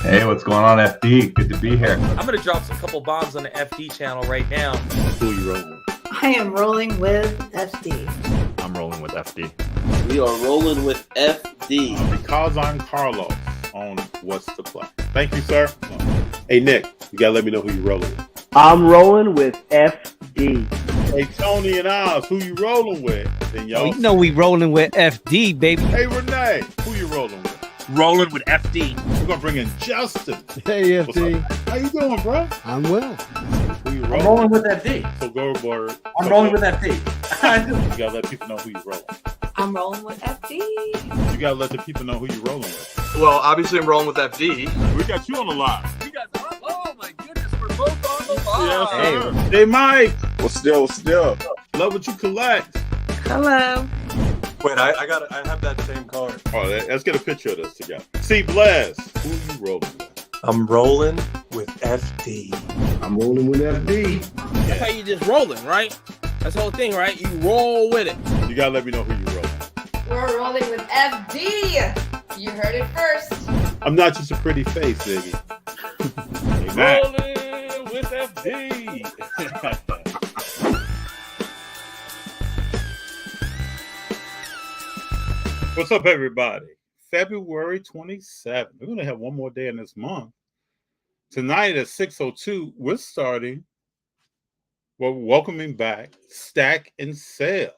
Hey, what's going on, FD? Good to be here. I'm going to drop a couple bombs on the FD channel right now. Who are you rolling with? I am rolling with FD. I'm rolling with FD. We are rolling with FD. Because I'm Carlos on What's the Play. Thank you, sir. Hey, Nick, you got to let me know who you're rolling with. I'm rolling with FD. Hey, Tony and Oz, who you rolling with? Then y'all. You know we rolling with FD, baby. Hey, Renee, who you rolling with? Rolling with FD. We're going to bring in Justin. Hey, FD. How you doing, bro? I'm well. Who you I'm rolling rolling with FD. So go, Bird. I'm rolling with FD. You got to let people know who you're rolling with. I'm rolling with FD. You got to let the people know who you're rolling with. Well, obviously I'm rolling with FD. We got you on the line. You guys are, oh my goodness, we're both on the line. Yes, sir. Hey, Mike. What's the deal? What's the deal? Love what you collect. Hello. Wait, I have that same card. Oh, let's get a picture of this together. See, Bless, who you rolling with? I'm rolling with FD. I'm rolling with FD. That's how you just rolling, right? That's the whole thing, right? You roll with it. You gotta let me know who you rolling with. We're rolling with FD. You heard it first. I'm not just a pretty face, Ziggy. Hey, Matt. Rolling with FD. What's up, everybody? February 27th. We're going to have one more day in this month. Tonight at 6:02, we're starting, we're welcoming back Stak and Sale.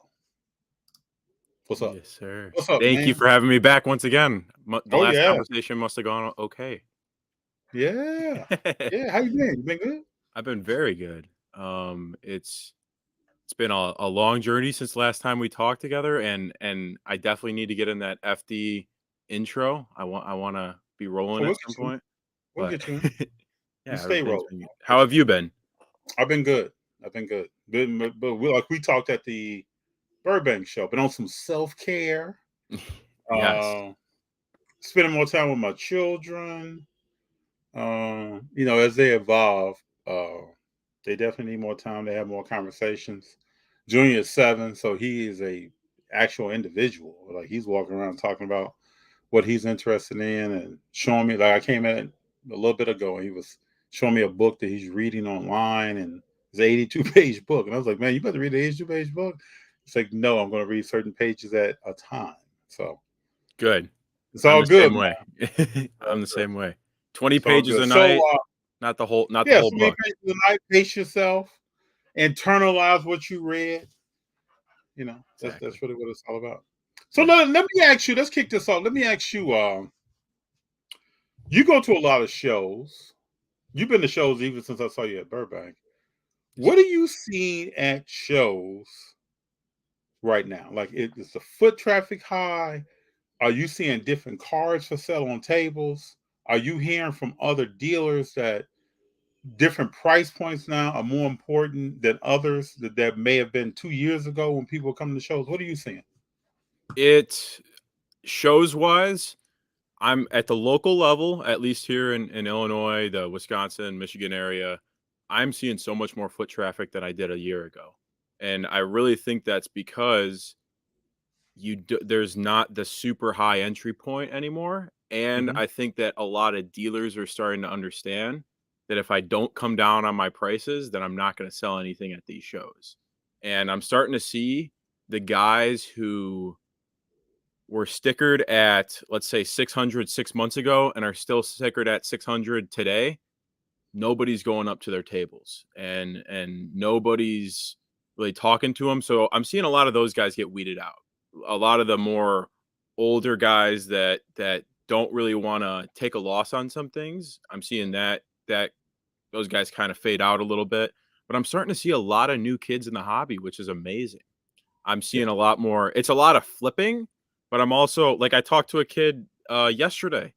What's up? Yes, sir. What's up, Thank man? you for having me back once again. The last yeah. conversation must have gone okay. Yeah. Yeah, how you been? You been good? I've been very good. It's been a long journey since the last time we talked together, and I definitely need to get in that FD intro. I want to be rolling at some point. We'll But get you in. yeah, stay everything's rolling. been good. How have you been? I've been good. But we talked at the Burbank show, but on some self-care. Yes. Spending more time with my children. As they evolve, they definitely need more time. They have more conversations. Junior is 7, so he is a actual individual. Like, he's walking around talking about what he's interested in and showing me. Like, I came in a little bit ago and he was showing me a book that he's reading online, and it's an 82-page book. And I was like, man, you better read the 82-page book. It's like, no, I'm going to read certain pages at a time. So Good. it's all good. Same way. I'm the same way. 20 It's all pages good. a night. So, Not the whole so book. many pages a night. Pace yourself. Internalize what you read. That's really what it's all about. So let me ask you. Let's kick this off. Let me ask you. You go to a lot of shows. You've been to shows even since I saw you at Burbank. What are you seeing at shows right now? Like, is the foot traffic high? Are you seeing different cards for sale on tables? Are you hearing from other dealers that different price points now are more important than others that may have been 2 years ago when people come to shows? What are you seeing? It shows wise, I'm at the local level, at least here in Illinois, the Wisconsin, Michigan area. I'm seeing so much more foot traffic than I did a year ago. And I really think that's because there's not the super high entry point anymore. And I think that a lot of dealers are starting to understand that if I don't come down on my prices, then I'm not going to sell anything at these shows. And I'm starting to see the guys who were stickered at, let's say, 600 6 months ago and are still stickered at 600 today. Nobody's going up to their tables and nobody's really talking to them. So I'm seeing a lot of those guys get weeded out. A lot of the more older guys that don't really want to take a loss on some things, I'm seeing that those guys kind of fade out a little bit. But I'm starting to see a lot of new kids in the hobby, which is amazing. I'm seeing a lot more. It's a lot of flipping, but I'm also, like, I talked to a kid yesterday.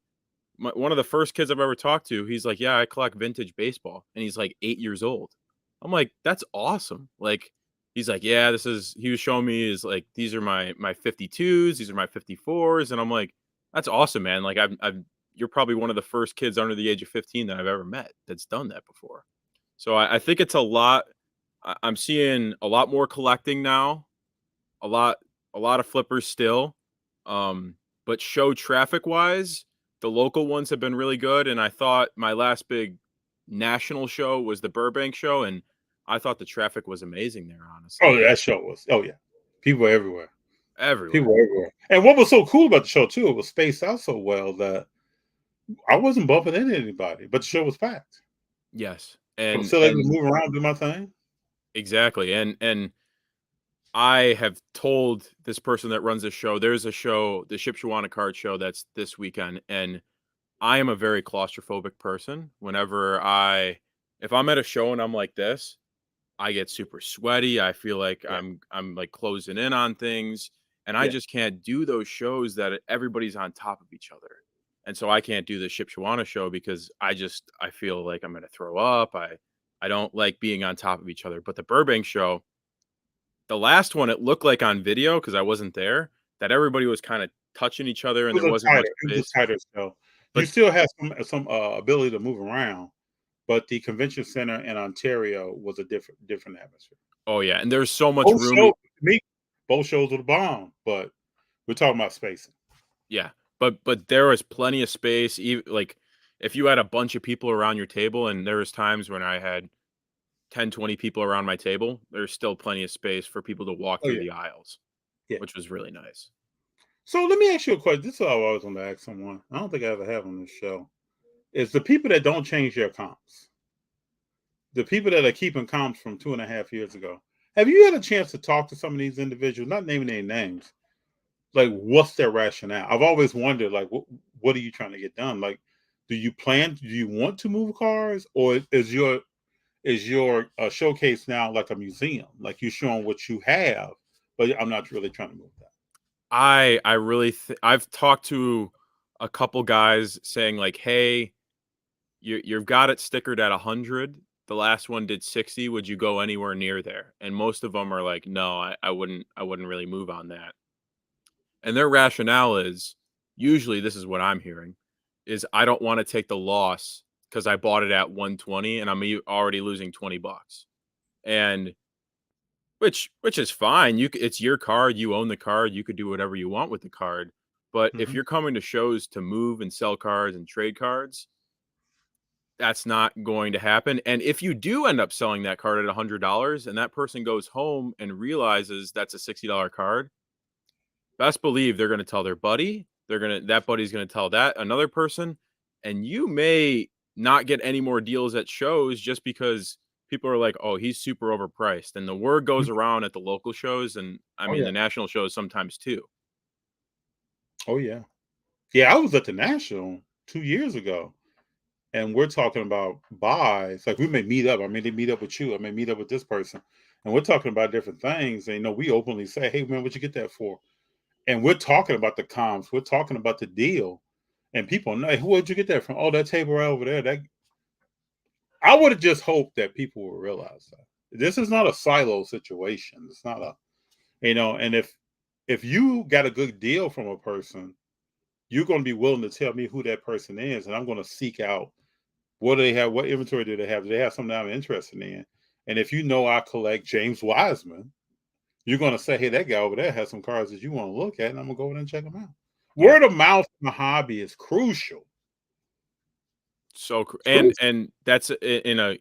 One of the first kids I've ever talked to, he's like, yeah, I collect vintage baseball. And he's like 8 years old. I'm like, that's awesome. Like, he's like, yeah, he was showing me is like, these are my 52s. These are my 54s. And I'm like, that's awesome, man. Like, you're probably one of the first kids under the age of 15 that I've ever met that's done that before. So I think it's a lot. I'm seeing a lot more collecting now, a lot of flippers still. But show traffic wise, the local ones have been really good, and I thought my last big national show was the Burbank show, and I thought the traffic was amazing there, honestly. Oh, that show was. Oh yeah, people were everywhere. Everywhere. People were everywhere. And what was so cool about the show too, it was spaced out so well that I wasn't bumping into anybody, but the show was packed. Yes. I'm And still able to move around, do my thing. exactly. And I have told this person that runs this show, there's a show, the Shipshewana card show that's this weekend, and I am a very claustrophobic person. If I'm at a show and I'm like this, I get super sweaty. I feel like I'm like closing in on things, and I just can't do those shows that everybody's on top of each other. And so I can't do the Shipshewana show because I feel like I'm going to throw up. I don't like being on top of each other. But the Burbank show, the last one, it looked like on video because I wasn't there that everybody was kind of touching each other and there wasn't much It was space. a tighter show. You But still have some ability to move around, but the convention center in Ontario was a different atmosphere. oh yeah, and there's so much Both room. shows, to me, both shows were the bomb, but we're talking about spacing. Yeah, but there was plenty of space. Even like if you had a bunch of people around your table, and there was times when I had 10, 20 people around my table, there's still plenty of space for people to walk through the aisles, which was really nice. So let me ask you a question. This is what I always want to ask someone. I don't think I ever have on this show. Is the people that don't change their comps, the people that are keeping comps from 2.5 years ago, have you had a chance to talk to some of these individuals, not naming any names, like what's their rationale? I've always wondered, like, what are you trying to get done? Like, do you want to move cars, or is your showcase now like a museum, like you're showing what you have, but I'm not really trying to move that. I've talked to a couple guys saying like, hey, you've got it stickered at 100. The last one did 60. Would you go anywhere near there? And most of them are like, no, I wouldn't really move on that. And their rationale is, usually this is what I'm hearing, is I don't want to take the loss because I bought it at 120 and I'm already losing $20. And which is fine. It's your card, you own the card, you could do whatever you want with the card. But if you're coming to shows to move and sell cards and trade cards, that's not going to happen. And if you do end up selling that card at $100 and that person goes home and realizes that's a $60 card, best believe they're going to tell their buddy. That buddy's going to tell that another person, and you may not get any more deals at shows just because people are like, "Oh, he's super overpriced," and the word goes around at the local shows, and the national shows sometimes too. Oh yeah, I was at the National 2 years ago, and we're talking about buys. Like we may meet up. I mean, they meet up with you. I may meet up with this person, and we're talking about different things. And we openly say, "Hey, man, what'd you get that for?" And we're talking about the comps. We're talking about the deal, and people know, hey, where'd you get that from? Oh, that table right over there. That I would have just hoped that people would realize that this is not a silo situation. It's not a, and if you got a good deal from a person, you're going to be willing to tell me who that person is, and I'm going to seek out what do they have, what inventory do they have? Do they have something I'm interested in? And if I collect James Wiseman, you're going to say, hey, that guy over there has some cards that you want to look at, and I'm going to go over there and check them out. Yeah. Word of mouth in the hobby is crucial. So and that's in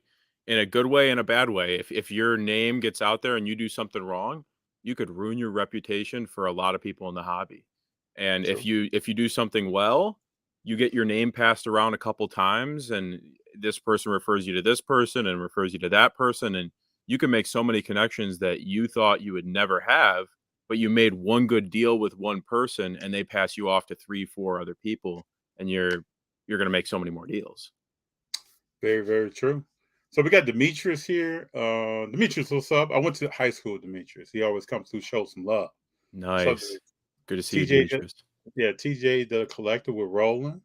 a good way and a bad way. If your name gets out there and you do something wrong, you could ruin your reputation for a lot of people in the hobby. And if you do something well, you get your name passed around a couple times, and this person refers you to this person and refers you to that person, and you can make so many connections that you thought you would never have, but you made one good deal with one person and they pass you off to 3-4 other people, and you're going to make so many more deals. Very, very true. So we got Demetrius here. Demetrius, what's up? I went to high school with Demetrius. He always comes through, show some love. Nice. So, good to see you, Demetrius. TJ, the collector, with Rolling.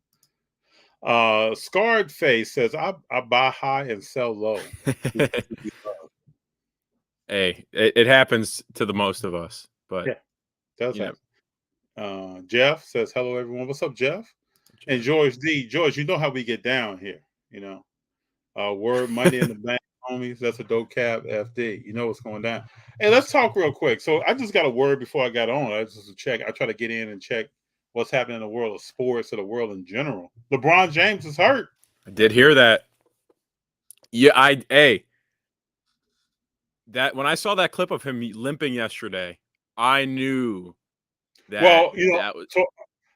Scarred Face says, I buy high and sell low. Hey, it happens to the most of us, but yeah, does happen. Jeff says, hello, everyone. What's up, Jeff? And George D. George, you know how we get down here, word money in the bank, homies. That's a dope cab FD. You know what's going down. Hey, let's talk real quick. So I just got a word before I got on. I just check. I try to get in and check what's happening in the world of sports or the world in general. LeBron James is hurt. I did hear that. Yeah, that when I saw that clip of him limping yesterday, I knew that Well, that was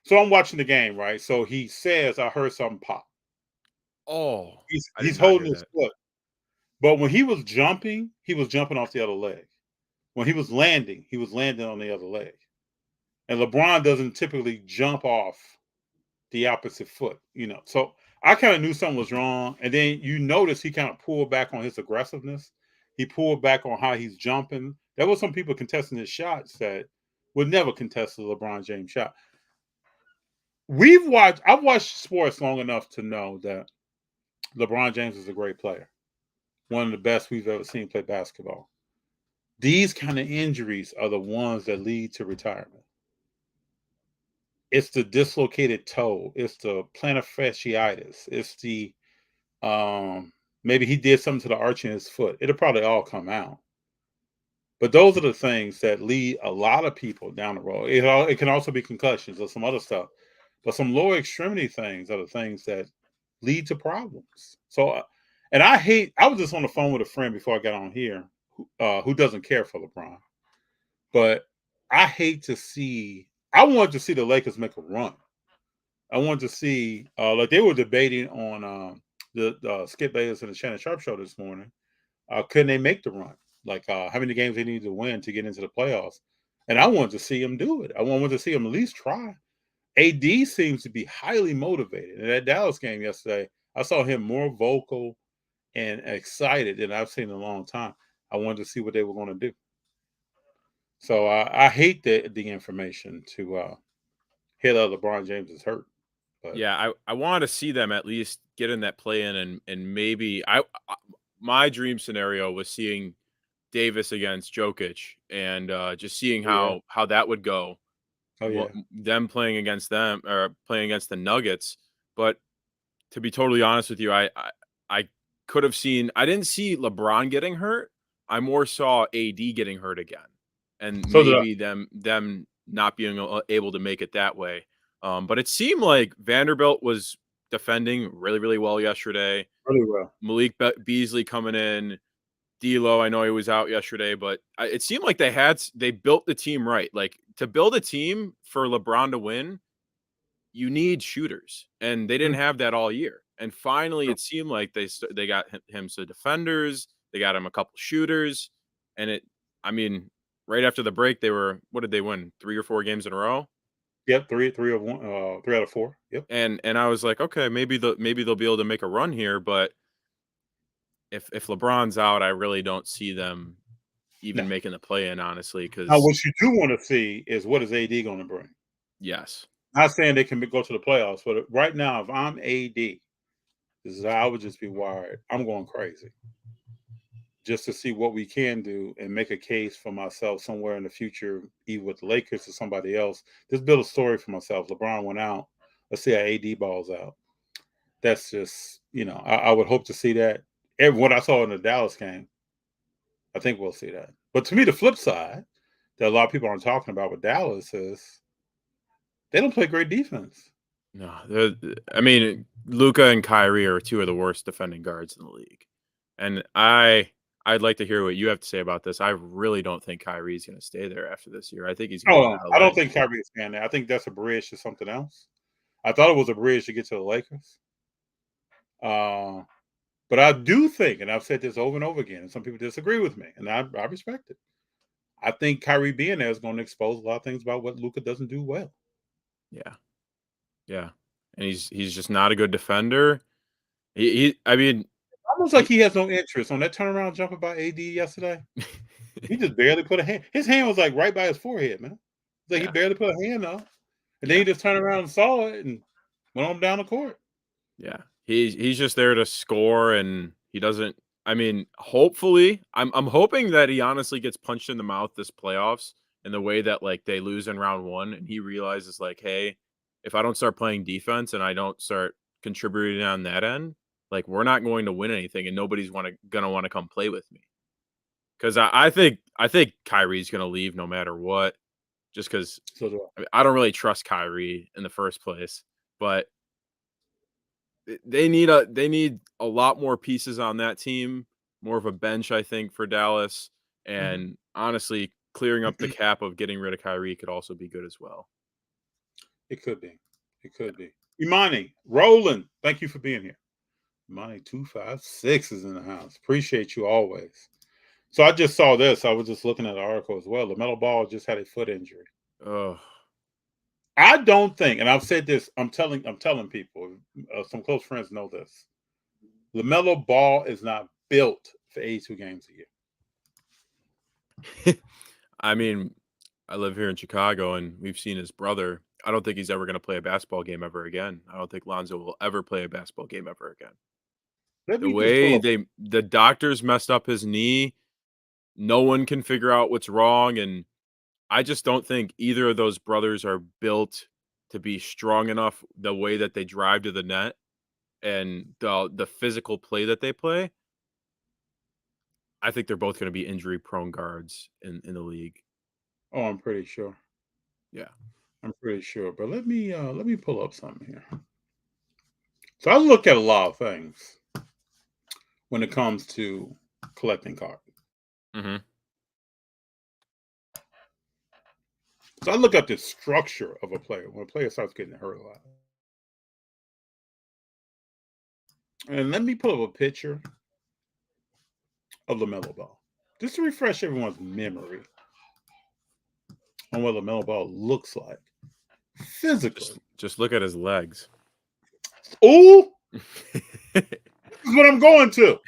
so I'm watching the game, right? So he says, "I heard something pop." I He's did not holding hear his that. foot, but when he was jumping off the other leg. When he was landing on the other leg. And LeBron doesn't typically jump off the opposite foot, So I kind of knew something was wrong. And then you notice he kind of pulled back on his aggressiveness. He pulled back on how he's jumping. There were some people contesting his shots that would never contest the LeBron James shot. I've watched sports long enough to know that LeBron James is a great player. One of the best we've ever seen play basketball. These kind of injuries are the ones that lead to retirement. It's the dislocated toe. It's the plantar fasciitis. It's the maybe he did something to the arch in his foot. It'll probably all come out. But those are the things that lead a lot of people down the road. It can also be concussions or some other stuff. But some lower extremity things are the things that lead to problems. So, and I was just on the phone with a friend before I got on here who doesn't care for LeBron. But I wanted to see the Lakers make a run. I wanted to see, like they were debating on the Skip Bayless and the Shannon Sharp show this morning. Couldn't they make the run? Like how many games they need to win to get into the playoffs? And I wanted to see him do it. I wanted to see him at least try. AD seems to be highly motivated. In that Dallas game yesterday, I saw him more vocal and excited than I've seen in a long time. I wanted to see what they were going to do. So I hate the information to hear that LeBron James is hurt. But. Yeah, I want to see them at least get in that play in and maybe my dream scenario was seeing Davis against Jokic and just seeing how that would go. Oh yeah. Them playing against them or playing against the Nuggets. But to be totally honest with you, I could have seen I didn't see LeBron getting hurt. I more saw AD getting hurt again. And maybe them not being able to make it that way. But it seemed like Vanderbilt was defending really, really well yesterday. Really well. Malik Beasley coming in. D'Lo, I know he was out yesterday, but it seemed like they built the team right. Like to build a team for LeBron to win, you need shooters, and they didn't have that all year. And finally, it seemed like they got him some defenders. They got him a couple shooters, and right after the break, what did they win? 3 or 4 games in a row? Yep, 3 out of 4. Yep. And I was like, okay, maybe they'll be able to make a run here, but if LeBron's out, I really don't see them even making the play in, honestly. Because what you do want to see is what is AD going to bring. Yes. Not saying they can go to the playoffs, but right now, if I'm AD, I would just be wired. I'm going crazy. Just to see what we can do and make a case for myself somewhere in the future, either with the Lakers or somebody else. Just build a story for myself. LeBron went out. Let's see how AD balls out. That's just, I would hope to see that. What I saw in the Dallas game, I think we'll see that. But to me, the flip side that a lot of people aren't talking about with Dallas is they don't play great defense. No, Luka and Kyrie are 2 of the worst defending guards in the league. And I'd like to hear what you have to say about this. I really don't think Kyrie's going to stay there after this year. I think he's going to I don't think Kyrie's staying there. I think that's a bridge to something else. I thought it was a bridge to get to the Lakers. But I do think, and I've said this over and over again, and some people disagree with me, and I respect it. I think Kyrie being there is going to expose a lot of things about what Luka doesn't do well. Yeah. And he's just not a good defender. Almost like he has no interest on that turnaround jumper by AD yesterday. He just barely put a hand. His hand was like right by his forehead, man. It's like he barely put a hand up, and then he just turned around and saw it and went on down the court. Yeah, he's just there to score, and he doesn't. Hopefully, I'm hoping that he honestly gets punched in the mouth this playoffs in the way that like they lose in round 1, and he realizes like, hey, if I don't start playing defense and I don't start contributing on that end, like we're not going to win anything, and nobody's gonna want to come play with me. Because I think Kyrie's gonna leave no matter what. just because So do I don't really trust Kyrie in the first place. But they need a lot more pieces on that team, more of a bench, I think, for Dallas. And honestly, clearing up the cap of getting rid of Kyrie could also be good as well. It could be. It could be. Imani, Roland, thank you for being here. Imani 256 is in the house. Appreciate you always. So I just saw this. I was just looking at the article as well. LaMelo Ball just had a foot injury. Oh, I don't think, and I've said this. I'm telling people. Some close friends know this. LaMelo Ball is not built for 82 games a year. I mean, I live here in Chicago, and we've seen his brother. I don't think he's ever going to play a basketball game ever again. I don't think Lonzo will ever play a basketball game ever again. The way the doctors messed up his knee, no one can figure out what's wrong, and I just don't think either of those brothers are built to be strong enough the way that they drive to the net and the physical play that they play. I think they're both going to be injury prone guards in the league. Oh, I'm pretty sure. Yeah. I'm pretty sure. But let me pull up something here. So I look at a lot of things when it comes to collecting cards. Mm-hmm. So I look at the structure of a player when a player starts getting hurt a lot. And let me pull up a picture of LaMelo Ball, just to refresh everyone's memory on what LaMelo Ball looks like physically. Just look at his legs. Oh, this is what I'm going to.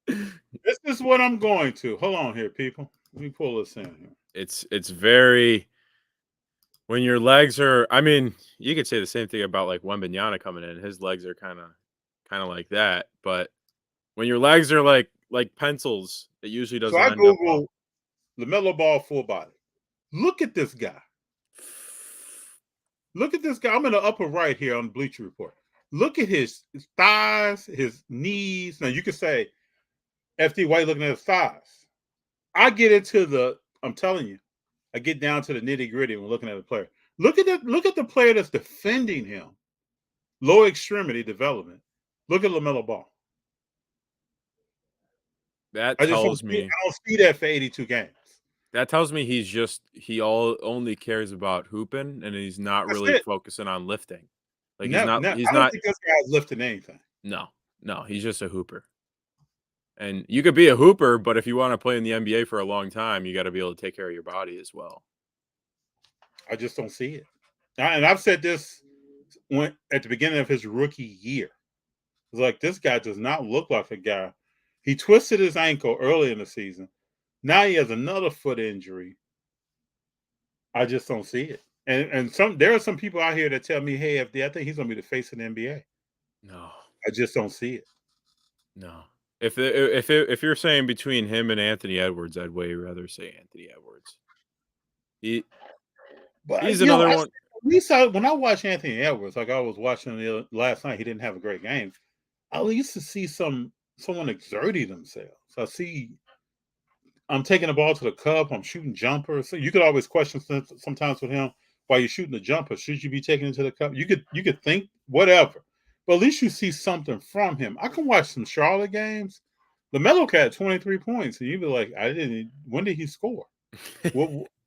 This is what I'm going to. Hold on here, people. Let me pull this in here. It's very, when your legs are, I mean, you could say the same thing about like Wembanyama coming in. His legs are kind of like that, but when your legs are like pencils, it usually doesn't. So I end up well. Google LaMelo Ball full body. Look at this guy. Look at this guy. I'm in the upper right here on the Bleacher Report. Look at his thighs, his knees. Now you could say, FD, why are you looking at his thighs? I get into I'm telling you, I get down to the nitty gritty when looking at a player. Look at the player that's defending him. Lower extremity development. Look at LaMelo Ball. That tells me I don't see that for 82 games. That tells me he only cares about hooping, and he's not really focusing on lifting. Like he's not. I don't think this guy's lifting anything. No, he's just a hooper. And you could be a hooper, but if you want to play in the NBA for a long time, you got to be able to take care of your body as well. I just don't see it. And I've said this at the beginning of his rookie year. It's like, this guy does not look like a guy. He twisted his ankle early in the season. Now he has another foot injury. I just don't see it. And there are some people out here that tell me, hey, FD, I think he's going to be the face of the NBA. No. I just don't see it. No. If you're saying between him and Anthony Edwards, I'd way rather say Anthony Edwards. He's another one. At least when I watch Anthony Edwards, like I was watching last night, he didn't have a great game. I used to see someone exerting themselves. I'm taking the ball to the cup. I'm shooting jumpers. So you could always question sometimes with him, while you're shooting the jumper, should you be taking it to the cup? You could think whatever, but at least you see something from him. I can watch some Charlotte games. LaMelo had 23 points, and you'd be like, when did he score?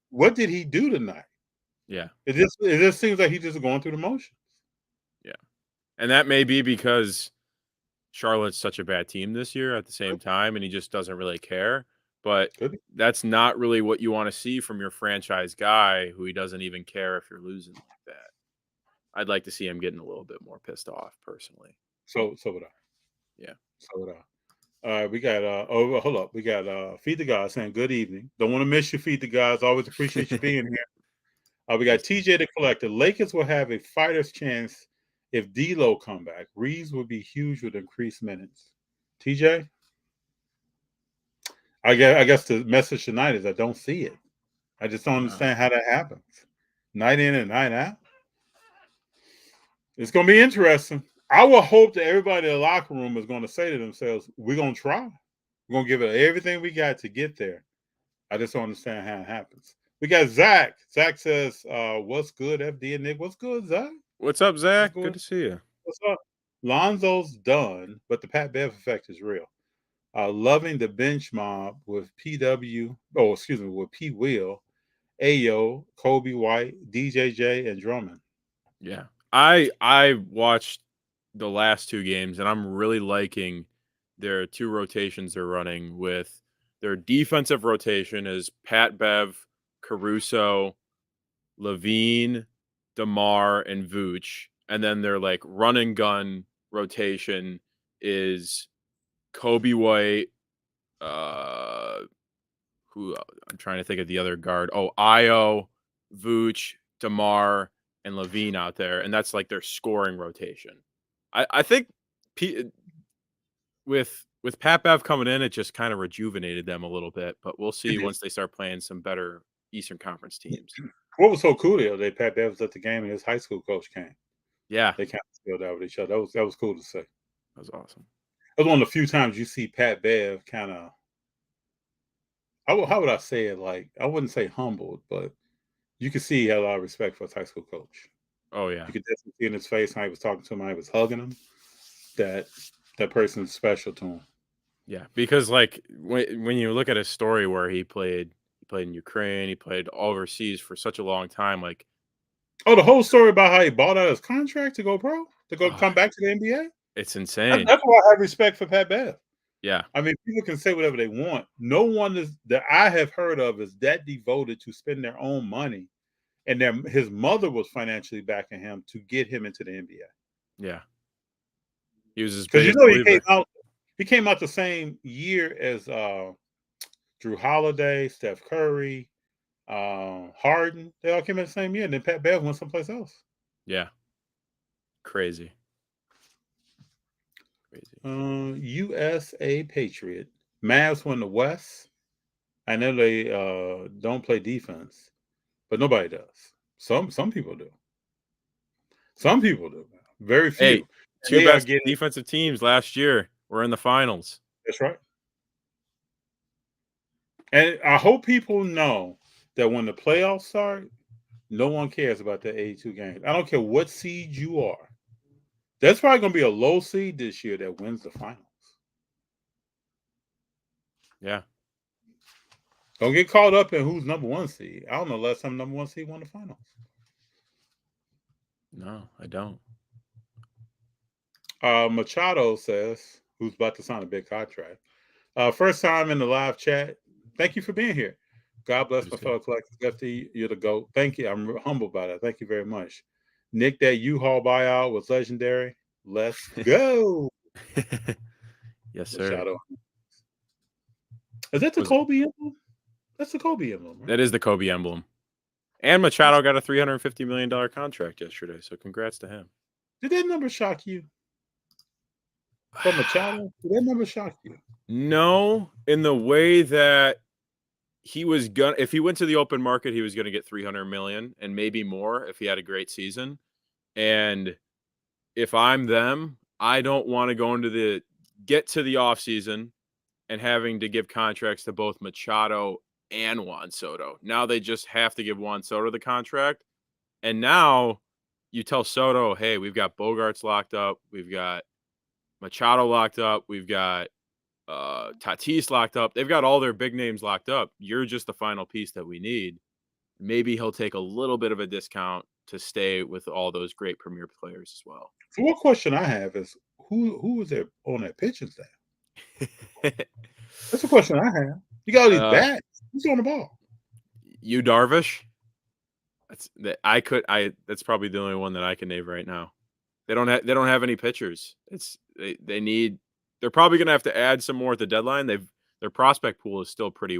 What did he do tonight? Yeah. It just seems like he's just going through the motions. Yeah. And that may be because Charlotte's such a bad team this year at the same time, and he just doesn't really care. But that's not really what you want to see from your franchise guy, who he doesn't even care if you're losing like that. I'd like to see him getting a little bit more pissed off, personally. So would I. Yeah. So would I. We got hold up. We got Feed the Guys saying good evening. Don't want to miss you, Feed the Guys. Always appreciate you being here. We got TJ the Collector. Lakers will have a fighter's chance if D'Lo come back. Reeves would be huge with increased minutes. TJ, I guess the message tonight is I don't see it. I just don't understand how that happens. Night in and night out. It's going to be interesting. I will hope that everybody in the locker room is going to say to themselves, we're going to try. We're going to give it everything we got to get there. I just don't understand how it happens. We got Zach. Zach says, "What's good, FD and Nick? What's good, Zach? What's up, Zach? What's Good to see you. What's up?" Lonzo's done, but the Pat Bev effect is real. Loving the bench mob with PW. Oh, excuse me, with P. Will, Ayo, Kobe White, DJJ, and Drummond. Yeah. I watched the last two games, and I'm really liking their two rotations they're running with their defensive rotation is Pat Bev, Caruso, Levine, DeMar, and Vooch. And then their like run and gun rotation is Kobe White, who I'm trying to think of the other guard. Oh, Io, Vooch, DeMar, and Levine out there, and that's like their scoring rotation. I think with Pat Bev coming in, it just kind of rejuvenated them a little bit. But we'll see once they start playing some better Eastern Conference teams. What was so cool the other day? Pat Bev was at the game, and his high school coach came. Yeah, They kind of spilled out with each other. That was cool to see. that was awesome. That was one of the few times you see Pat Bev kind of. How would I say it? Like, I wouldn't say humbled, but you could see he had a lot of respect for his high school coach. Oh yeah, You could definitely see in his face how he was talking to him, how he was hugging him. That person's special to him. yeah. Because like when you look at his story where he played in Ukraine, he played overseas for such a long time. Like, Oh, the whole story about how he bought out his contract to go pro, to go come back to the NBA. it's insane. That's why I have respect for Pat Bev. Yeah, I mean, people can say whatever they want. No one that I have heard of is that devoted to spend their own money, and his mother was financially backing him to get him into the NBA. yeah. He was his Because biggest believer. he came out the same year as Drew Holiday, Steph Curry, Harden. They all came in the same year, and then Pat Bev went someplace else. Yeah, crazy. USA Patriot. Mavs won the West. I know they don't play defense, but nobody does. Some people do. Some people do. Very few. Hey, two best defensive teams last year were in the finals. That's right. And I hope people know that when the playoffs start, no one cares about the 82 games. I don't care what seed you are. That's probably going to be a low seed this year that wins the finals. Yeah. Don't get caught up in who's number one seed. I don't know last time number one seed won the finals. No, I don't. Machado says, who's about to sign a big contract. First time in the live chat. Thank you for being here. God bless my fellow collectors. FD, you're the GOAT. Thank you. I'm humbled by that. Thank you very much. Nick, that U-Haul buyout was legendary. Let's go. Yes, sir. Machado. Is that the Kobe emblem? That's the Kobe emblem, right? That is the Kobe emblem. And Machado got a $350 million contract yesterday, so congrats to him. Did that number shock you? From Machado? Did that number shock you? No, in the way that he was gonna, if he went to the open market, he was gonna get 300 million and maybe more if he had a great season. And if I'm them, I don't want to go into the offseason and having to give contracts to both Machado and Juan Soto. Now they just have to give Juan Soto the contract. And now you tell Soto, hey, we've got Bogarts locked up, we've got Machado locked up, we've got Tatis locked up. They've got all their big names locked up. You're just the final piece that we need. Maybe he'll take a little bit of a discount to stay with all those great premier players as well. So one question I have is who was there on that pitching staff? That's a question I have. You got all these bats. Who's on the ball? You Darvish. That's probably the only one that I can name right now. They don't have any pitchers. They're probably going to have to add some more at the deadline. Their prospect pool is still pretty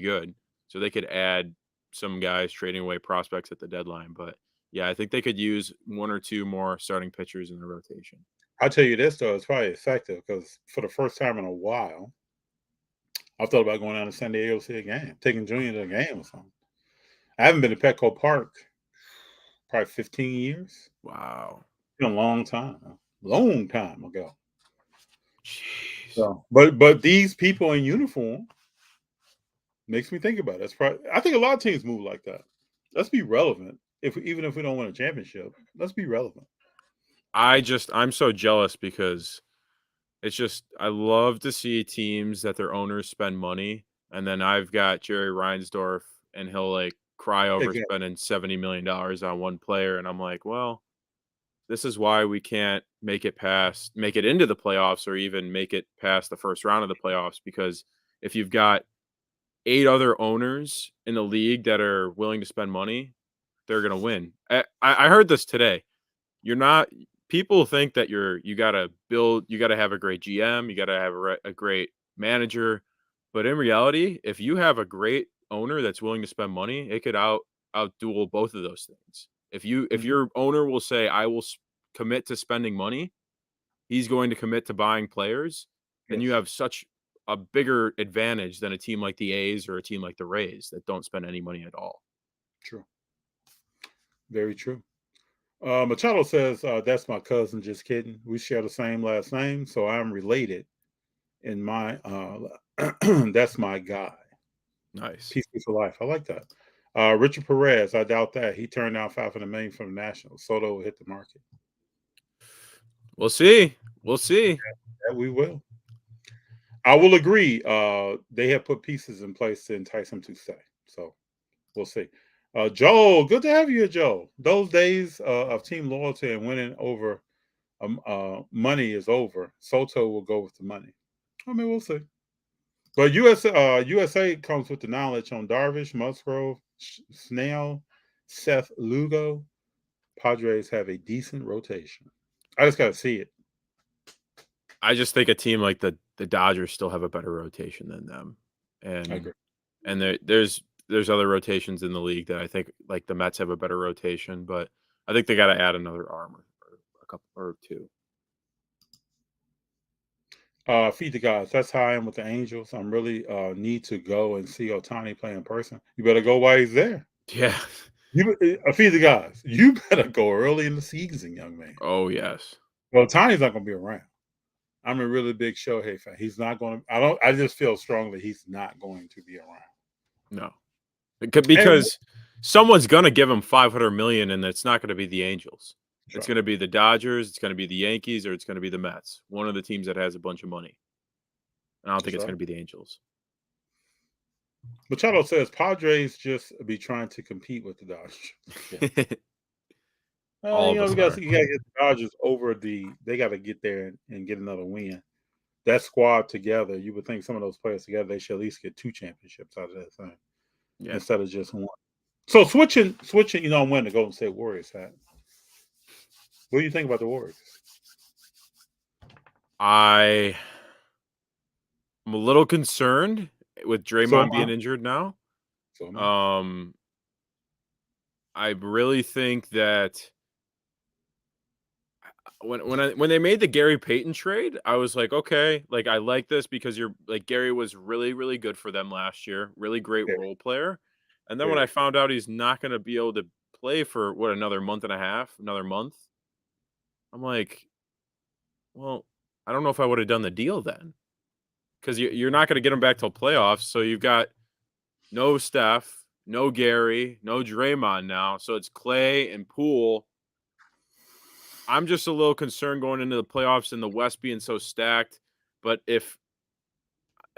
good, so they could add some guys trading away prospects at the deadline. But yeah, I think they could use one or two more starting pitchers in the rotation. I'll tell you this though, it's probably effective because for the first time in a while, I thought about going down to San Diego to see a game, taking Junior to a game or something. I haven't been to Petco Park probably 15 years. Wow, it's been a long time ago. Jeez. So, but these people in uniform Makes me think about it. I think a lot of teams move like that. Let's be relevant. Even if we don't win a championship, let's be relevant. I'm so jealous because it's just I love to see teams that their owners spend money, and then I've got Jerry Reinsdorf, and he'll like cry over Exactly. spending $70 million on one player, and I'm like, well, this is why we can't make it into the playoffs, or even make it past the first round of the playoffs, because if you've got 8 other owners in the league that are willing to spend money, they're gonna win. I heard this today. People think that you gotta have a great GM, you gotta have a great manager, but in reality, if you have a great owner that's willing to spend money, it could outduel both of those things. If your owner will say, I will commit to spending money, he's going to commit to buying players, then you have such a bigger advantage than a team like the A's or a team like the Rays that don't spend any money at all. True. Very true. Machado says, that's my cousin, just kidding. We share the same last name, so I'm related. In my that's my guy. Nice. Peace for life. I like that. Richard Perez, I doubt that. He turned down $500 million from the Nationals. Soto will hit the market. We'll see. We'll see. Yeah, we will. I will agree. They have put pieces in place to entice him to stay. So we'll see. Joel, good to have you here, Joel. Those days of team loyalty and winning over money is over. Soto will go with the money. I mean, we'll see. But USA comes with the knowledge on Darvish, Musgrove, Snell, Seth Lugo. Padres have a decent rotation. I just got to see it. I just think a team like the Dodgers still have a better rotation than them, and I agree. And there's other rotations in the league that I think, like the Mets have a better rotation, but I think they got to add another arm or a couple or two. Feed the guys. That's how I am with the Angels. I'm really need to go and see Ohtani play in person. You better go while he's there. Yeah. Feed the guys. You better go early in the season, young man. Oh yes. Well, Ohtani's not going to be around. I'm a really big Shohei fan. He's not going to. I just feel strongly he's not going to be around. No, because someone's going to give him $500 million, and it's not going to be the Angels. Sure. It's going to be the Dodgers, it's going to be the Yankees, or it's going to be the Mets. One of the teams that has a bunch of money. And I don't think it's going to be the Angels. Machado says Padres just be trying to compete with the Dodgers. Yeah. We got to get the Dodgers over they got to get there and get another win. That squad together, you would think some of those players together, they should at least get 2 championships out of that thing. Yeah. Instead of just 1. So switching, I'm winning the Golden State Warriors hat. What do you think about the Warriors? I'm a little concerned with Draymond being injured now. I really think that when they made the Gary Payton trade, I was like, okay, like I like this because Gary was really, really good for them last year, really great role player. And then when I found out he's not going to be able to play for another month, I'm like, well, I don't know if I would have done the deal then, because you're not going to get him back till playoffs. So you've got no Steph, no Gary, no Draymond now. So it's Clay and Poole. I'm just a little concerned going into the playoffs and the West being so stacked. But if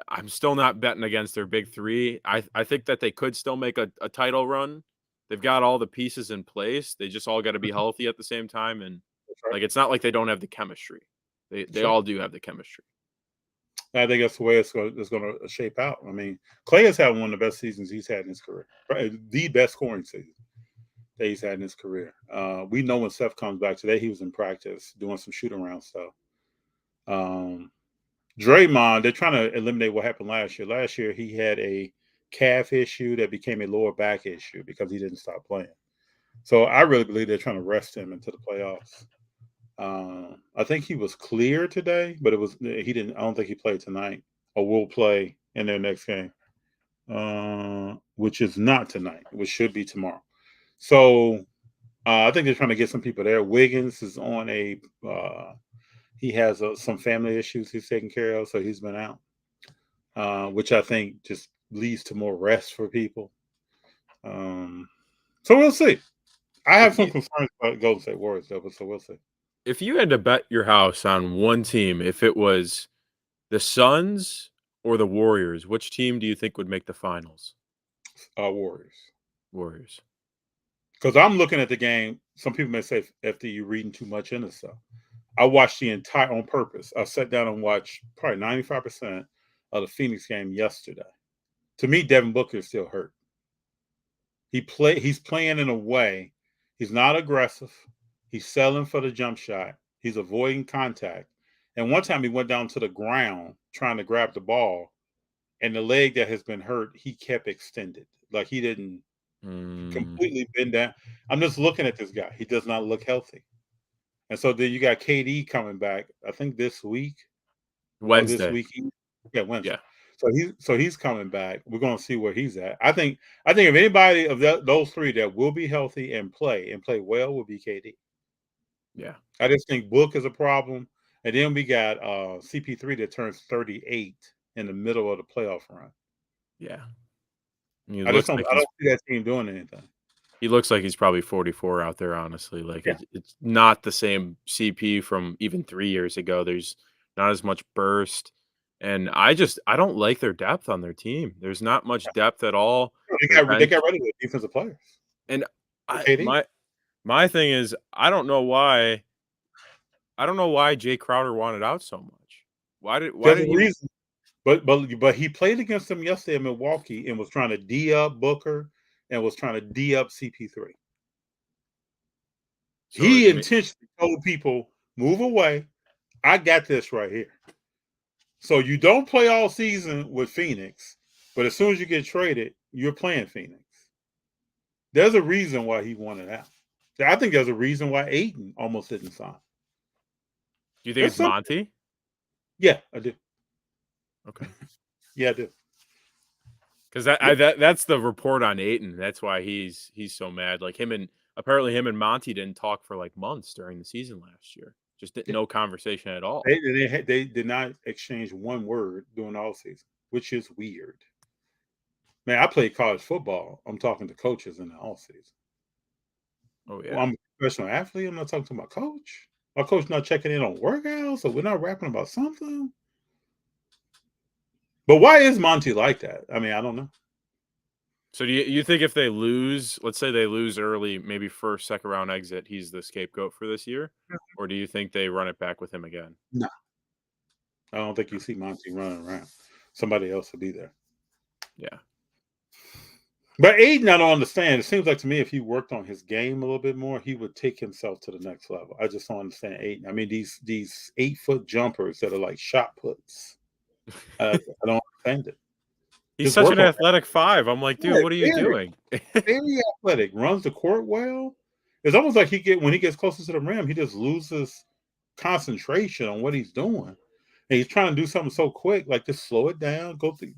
I'm still not betting against their big 3, I think that they could still make a title run. They've got all the pieces in place. They just all got to be healthy at the same time. And it's not like they don't have the chemistry. They all do have the chemistry. I think that's the way it's going to shape out. I mean, Clay has had one of the best seasons he's had in his career. The best scoring season that he's had in his career. We know when Steph comes back. Today he was in practice doing some shoot-around stuff. Draymond, they're trying to eliminate what happened last year. Last year he had a calf issue that became a lower back issue because he didn't stop playing. So I really believe they're trying to rest him into the playoffs. I think he was clear today, but he didn't. I don't think he played tonight or will play in their next game, which is not tonight, which should be tomorrow. So I think they're trying to get some people there. Wiggins is on he has some family issues he's taking care of, so he's been out, which I think just leads to more rest for people. So we'll see. I have some concerns about Golden State Warriors, though, but so we'll see. If you had to bet your house on one team, if it was the Suns or the Warriors, which team do you think would make the finals? Warriors. Warriors. Because I'm looking at the game. Some people may say, "FD, you're reading too much into stuff." I watched the entire on purpose. I sat down and watched probably 95% of the Phoenix game yesterday. To me, Devin Booker is still hurt. He's playing in a way. He's not aggressive. He's selling for the jump shot. He's avoiding contact. And one time he went down to the ground trying to grab the ball, and the leg that has been hurt, he kept extended. Like he didn't completely bend down. I'm just looking at this guy. He does not look healthy. And so then you got KD coming back, I think this week. Wednesday. Or this weekend. Yeah, Wednesday. Yeah. So he's coming back. We're going to see where he's at. I think if anybody of those three that will be healthy and play well will be KD. Yeah. I just think Book is a problem. And then we got CP3 that turns 38 in the middle of the playoff run. Yeah. I don't see that team doing anything. He looks like he's probably 44 out there, honestly. Like it's not the same CP from even 3 years ago. There's not as much burst. And I don't like their depth on their team. There's not much depth at all. They got rid of the defensive players. And my thing is, I don't know why Jay Crowder wanted out so much. Why did he? Reason. But he played against them yesterday in Milwaukee and was trying to D up Booker and was trying to D up CP3. So he intentionally told people, move away. I got this right here. So you don't play all season with Phoenix, but as soon as you get traded, you're playing Phoenix. There's a reason why he wanted out. I think there's a reason why Ayton almost didn't sign. Do you think it's Monty? Yeah, I do. Okay. Yeah, I do. Because that's the report on Ayton. That's why he's so mad. Like apparently him and Monty didn't talk for like months during the season last year. Just no conversation at all. They did not exchange one word during all season, which is weird. Man, I played college football. I'm talking to coaches in the all season. Oh yeah. Well, I'm a professional athlete. I'm not talking to my coach. My coach not checking in on workouts, so we're not rapping about something. But why is Monty like that? I mean, I don't know. So do you think if they lose, let's say they lose early, maybe first, second round exit, he's the scapegoat for this year? Or do you think they run it back with him again? No. I don't think you see Monty running around. Somebody else will be there. Yeah. But Aiden, I don't understand. It seems like to me if he worked on his game a little bit more, he would take himself to the next level. I just don't understand Aiden. I mean, these 8-foot jumpers that are like shot puts. I don't understand it. He's such an athletic 5. I'm like, dude, what are you doing? Very athletic, runs the court well. It's almost like when he gets closer to the rim, he just loses concentration on what he's doing. And he's trying to do something so quick, like just slow it down, go through,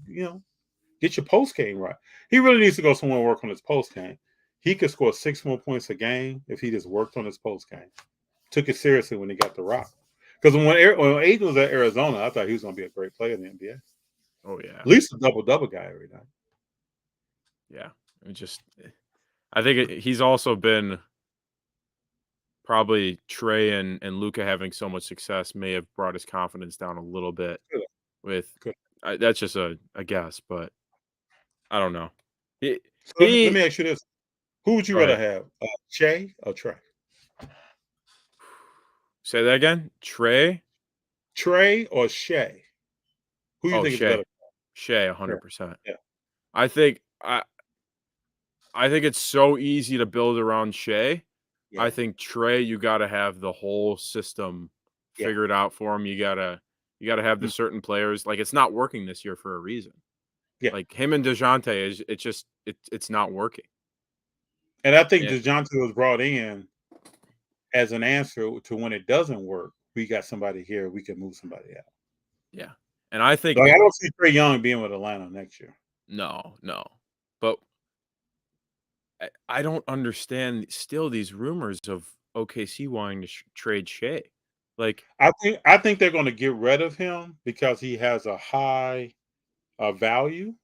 get your post game right. He really needs to go somewhere and work on his post game. He could score 6 more points a game if he just worked on his post game. Took it seriously when he got the rock. Because when Aiden was at Arizona, I thought he was going to be a great player in the NBA. Oh yeah, at least a double guy every night. Yeah, I think he's also been probably Trey and Luka having so much success may have brought his confidence down a little bit. That's just a guess, but I don't know. Let me ask you this: who would you rather have, Shea or Trey? Say that again. Trey or Shea? Who do you think is better? Shea, 100%. Yeah. I think it's so easy to build around Shea. Yeah. I think Trey, you got to have the whole system figured out for him. You gotta have the certain players. Like it's not working this year for a reason. Yeah. Like him and DeJounte it's not working. And I think DeJounte was brought in as an answer to when it doesn't work. We got somebody here. We can move somebody out. Yeah. And I think I don't see Trae Young being with Atlanta next year. No. But I don't understand still these rumors of OKC wanting to trade Shea. Like I think they're going to get rid of him because he has a high value,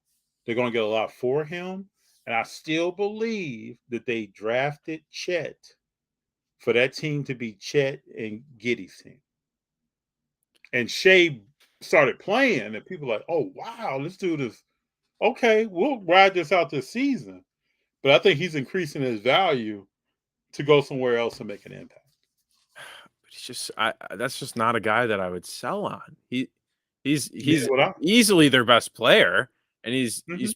They're going to get a lot for him. And I still believe that they drafted Chet for that team to be Chet and Giddy's team. And Shea started playing, and people were like, oh, wow, this dude is okay. We'll ride this out this season. But I think he's increasing his value to go somewhere else and make an impact. But he's just that's just not a guy that I would sell on. He's Yeah, easily their best player, and he's Mhm.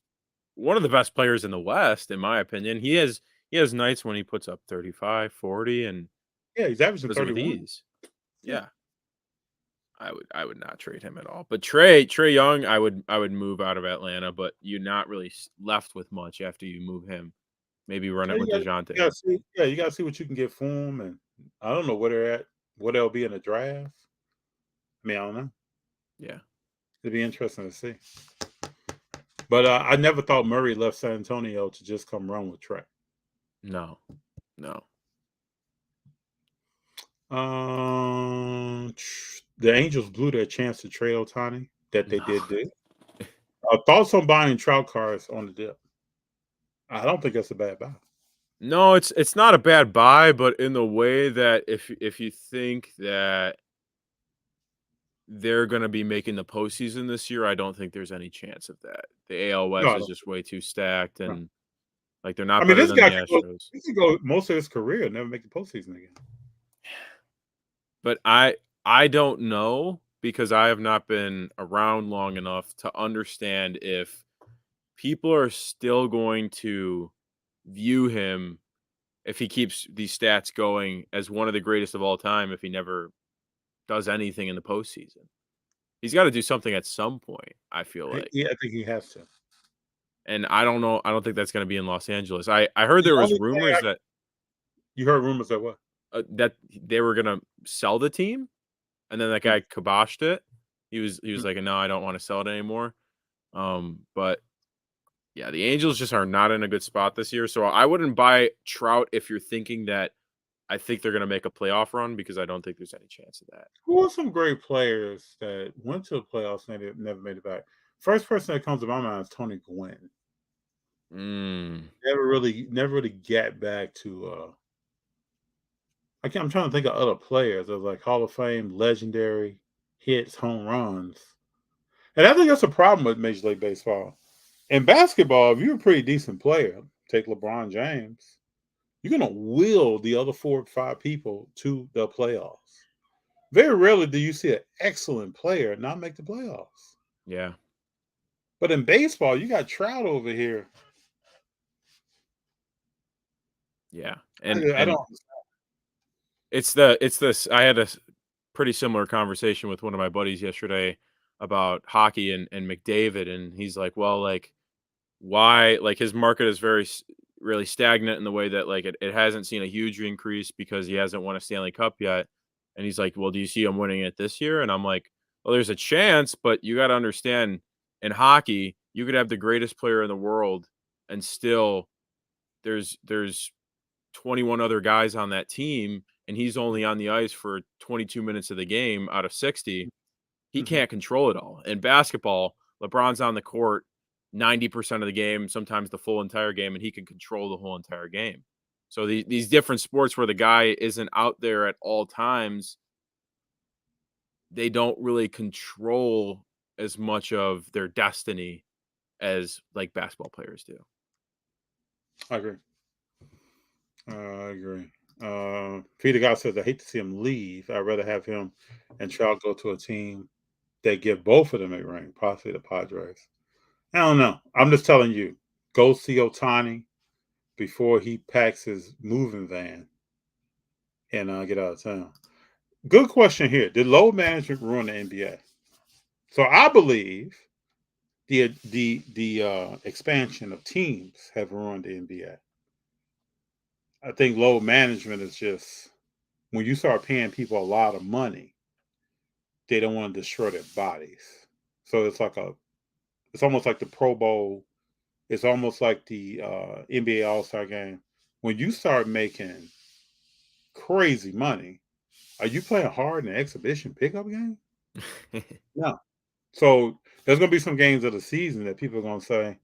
one of the best players in the West, in my opinion. He has nights when he puts up 35, 40, and Yeah, he's averaging does it with 31. ease. Yeah. I would not trade him at all. But Trey Young, I would move out of Atlanta, but you're not really left with much after you move him. Maybe run it with DeJounte. You got to see what you can get for him, and I don't know where they're at, what they'll be in the draft. I mean, I don't know. Yeah, it'd be interesting to see. But I never thought Murray left San Antonio to just come run with Trey. No. The Angels blew their chance to trade Ohtani. That they did do. Thoughts on buying trout cars on the dip? I don't think that's a bad buy. No, it's not a bad buy, but in the way that if you think that they're going to be making the postseason this year, I don't think there's any chance of that. The AL West is just way too stacked, and like they're not better than the Astros. He could go most of his career and never make the postseason again. But I don't know, because I have not been around long enough to understand if people are still going to view him, if he keeps these stats going, as one of the greatest of all time if he never does anything in the postseason. He's got to do something at some point, I feel like. Yeah, I think he has to. And I don't know. I don't think that's going to be in Los Angeles. I heard there was rumors that... You heard rumors that what? That they were going to sell the team, and then that guy kiboshed it. He was like, no, I don't want to sell it anymore. But yeah, the Angels just are not in a good spot this year. So I wouldn't buy Trout if you're thinking that I think they're going to make a playoff run, because I don't think there's any chance of that. Who are some great players that went to the playoffs and they never made it back? First person that comes to my mind is Tony Gwynn. Never really get back to I'm trying to think of other players of like Hall of Fame, legendary hits, home runs. And I think that's a problem with Major League Baseball. In basketball, if you're a pretty decent player, take LeBron James, you're going to will the other 4 or 5 people to the playoffs. Very rarely do you see an excellent player not make the playoffs. Yeah. But in baseball, you got Trout over here. Yeah. I don't. It's this. I had a pretty similar conversation with one of my buddies yesterday about hockey and McDavid, and he's like, well, like, why? Like, his market is really stagnant in the way that, like, it hasn't seen a huge increase because he hasn't won a Stanley Cup yet. And he's like, well, do you see him winning it this year? And I'm like, well, there's a chance, but you got to understand, in hockey, you could have the greatest player in the world, and still there's 21 other guys on that team, and he's only on the ice for 22 minutes of the game out of 60. He can't control it all. In basketball, LeBron's on the court 90% of the game, sometimes the full entire game, and he can control the whole entire game. So these different sports where the guy isn't out there at all times, they don't really control as much of their destiny as like basketball players do. I agree. Peter God says, I hate to see him leave. I'd rather have him and Trout go to a team that give both of them a ring, possibly the Padres. I don't know. I'm just telling you, go see Ohtani before he packs his moving van and get out of town. Good question here. Did load management ruin the NBA? So I believe the expansion of teams have ruined the NBA. I think load management is just, when you start paying people a lot of money, they don't want to destroy their bodies. So it's almost like the Pro Bowl. It's almost like the NBA All-Star game. When you start making crazy money, are you playing hard in an exhibition pickup game? No. So there's going to be some games of the season that people are going to say,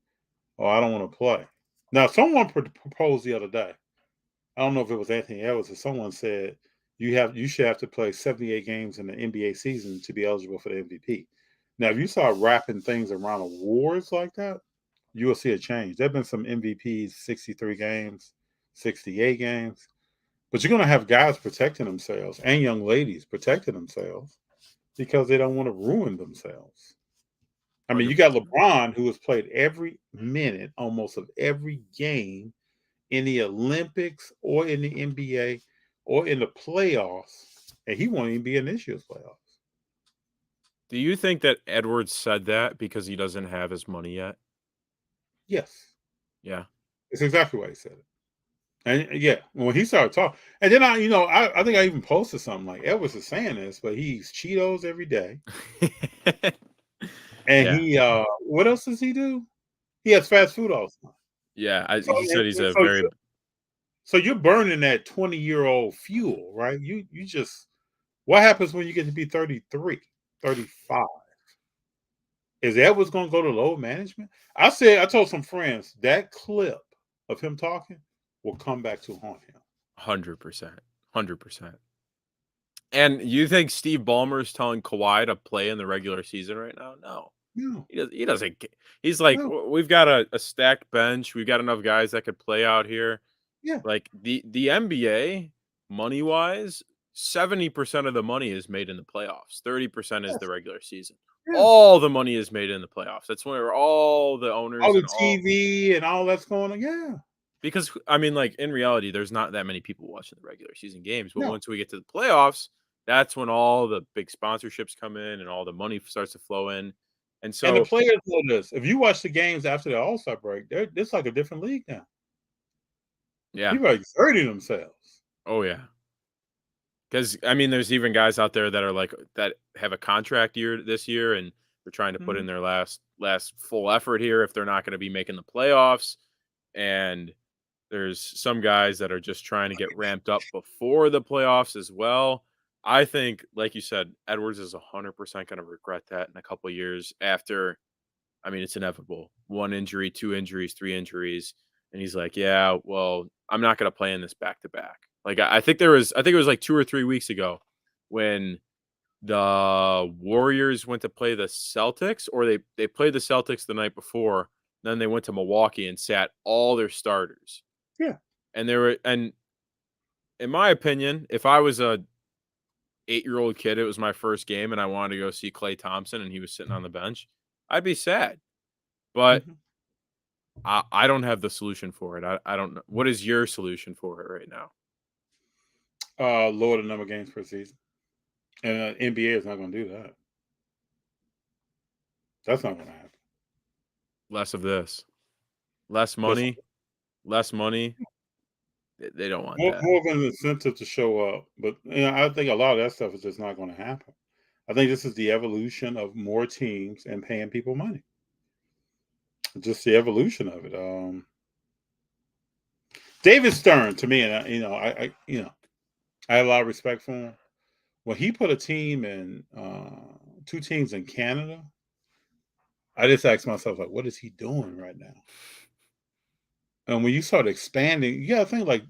"Oh, I don't want to play." Now, someone proposed the other day. I don't know if it was Anthony Edwards or someone said you should have to play 78 games in the NBA season to be eligible for the MVP. Now, if you start wrapping things around awards like that, you will see a change. There have been some MVPs, 63 games, 68 games, but you're going to have guys protecting themselves and young ladies protecting themselves because they don't want to ruin themselves. I mean, you got 100%. LeBron, who has played every minute almost of every game in the Olympics or in the NBA or in the playoffs, and he won't even be in this year's playoffs. Do you think that Edwards said that because he doesn't have his money yet? Yes, Yeah. it's exactly why he said it. And yeah, when he started talking, and then I think I even posted something like Edwards is saying this, but he eats Cheetos every day, and Yeah. he what else does he do? He has fast food all the time. Yeah. So, He said he's a so, very so you're burning that 20-year-old fuel, right? You just what happens when you get to be 33, 35? Is Edwards going to go to load management? I told some friends that clip of him talking will come back to haunt him. 100%. 100%. And you think Steve Ballmer is telling Kawhi to play in the regular season right now? No. No, He doesn't. He's like, no, we've got a stacked bench. We've got enough guys that could play out here. yeah, Like the NBA, money wise, 70% of the money is made in the playoffs. 30% is the yes, regular season. yeah. All the money is made in the playoffs. That's where all the All owners the and all TV and all that's going on. Yeah, because I mean, like in reality, there's not that many people watching the regular season games. But no. once we get to the playoffs, that's when all the big sponsorships come in and all the money starts to flow in. And And the so, players know this. If you watch the games after the All Star break, it's like a different league now. yeah. People are exerting themselves. Oh yeah. Because I mean, there's even guys out there that are like that have a contract year this year, and they're trying to put in Mhm. their last full effort here if they're not going to be making the playoffs. And there's some guys that are just trying to get ramped up before the playoffs as well. I think, like you said, Edwards is 100% going to regret that in a couple of years after. I mean, it's inevitable. One injury, two injuries, three injuries, and he's like, "Yeah, well, I'm not going to play in this back to back." Like I think it was like 2 or 3 weeks ago when the Warriors went to play the Celtics, or they played the Celtics the night before. Then they went to Milwaukee and sat all their starters. Yeah. And and in my opinion, if I was a 8-year-old kid, it was my first game, and I wanted to go see Klay Thompson, and he was sitting on the bench, I'd be sad. But Mhm. I don't have the solution for it. I don't know. What is your solution for it right now? Lower the number of games per season, and NBA is not going to do that. That's not going to happen. Less of this. Less Listen, money. Less money. They don't want more, that. more of an incentive to show up, but I think a lot of that stuff is just not going to happen. I think this is the evolution of more teams and paying people money. Just the evolution of it. David Stern, to me, and I have a lot of respect for him. When he put a team in, two teams in Canada, I just asked myself, like, what is he doing right now? And when you start expanding, you got to think like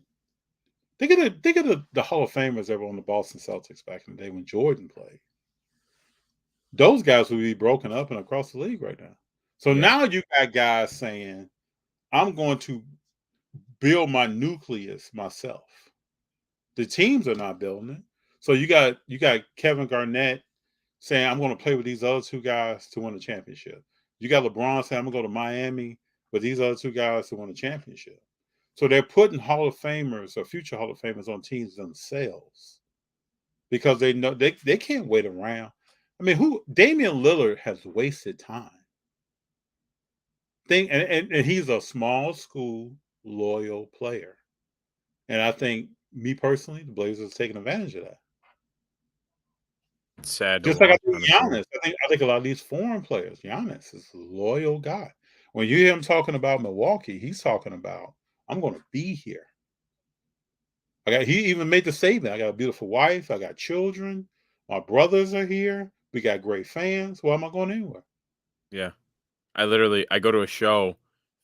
think of the Hall of Famers that were on the Boston Celtics back in the day when Jordan played. Those guys would be broken up and across the league right now. So Yeah. now you got guys saying, I'm going to build my nucleus myself. The teams are not building it. So you got Kevin Garnett saying, I'm going to play with these other two guys to win a championship. You got LeBron saying, I'm going to go to Miami with these other two guys to win a championship. So they're putting Hall of Famers or future Hall of Famers on teams themselves because they know they can't wait around. I mean, Damian Lillard has wasted time. And he's a small school loyal player. And I think me personally, the Blazers taking advantage of that. It's sad to Just like I watch, think honestly. Giannis. I think a lot of these foreign players, Giannis is a loyal guy. When you hear him talking about Milwaukee, he's talking about, I'm going to be here. He even made the statement, I got a beautiful wife, I got children, my brothers are here, we got great fans. Why am I going anywhere? Yeah. I go to a show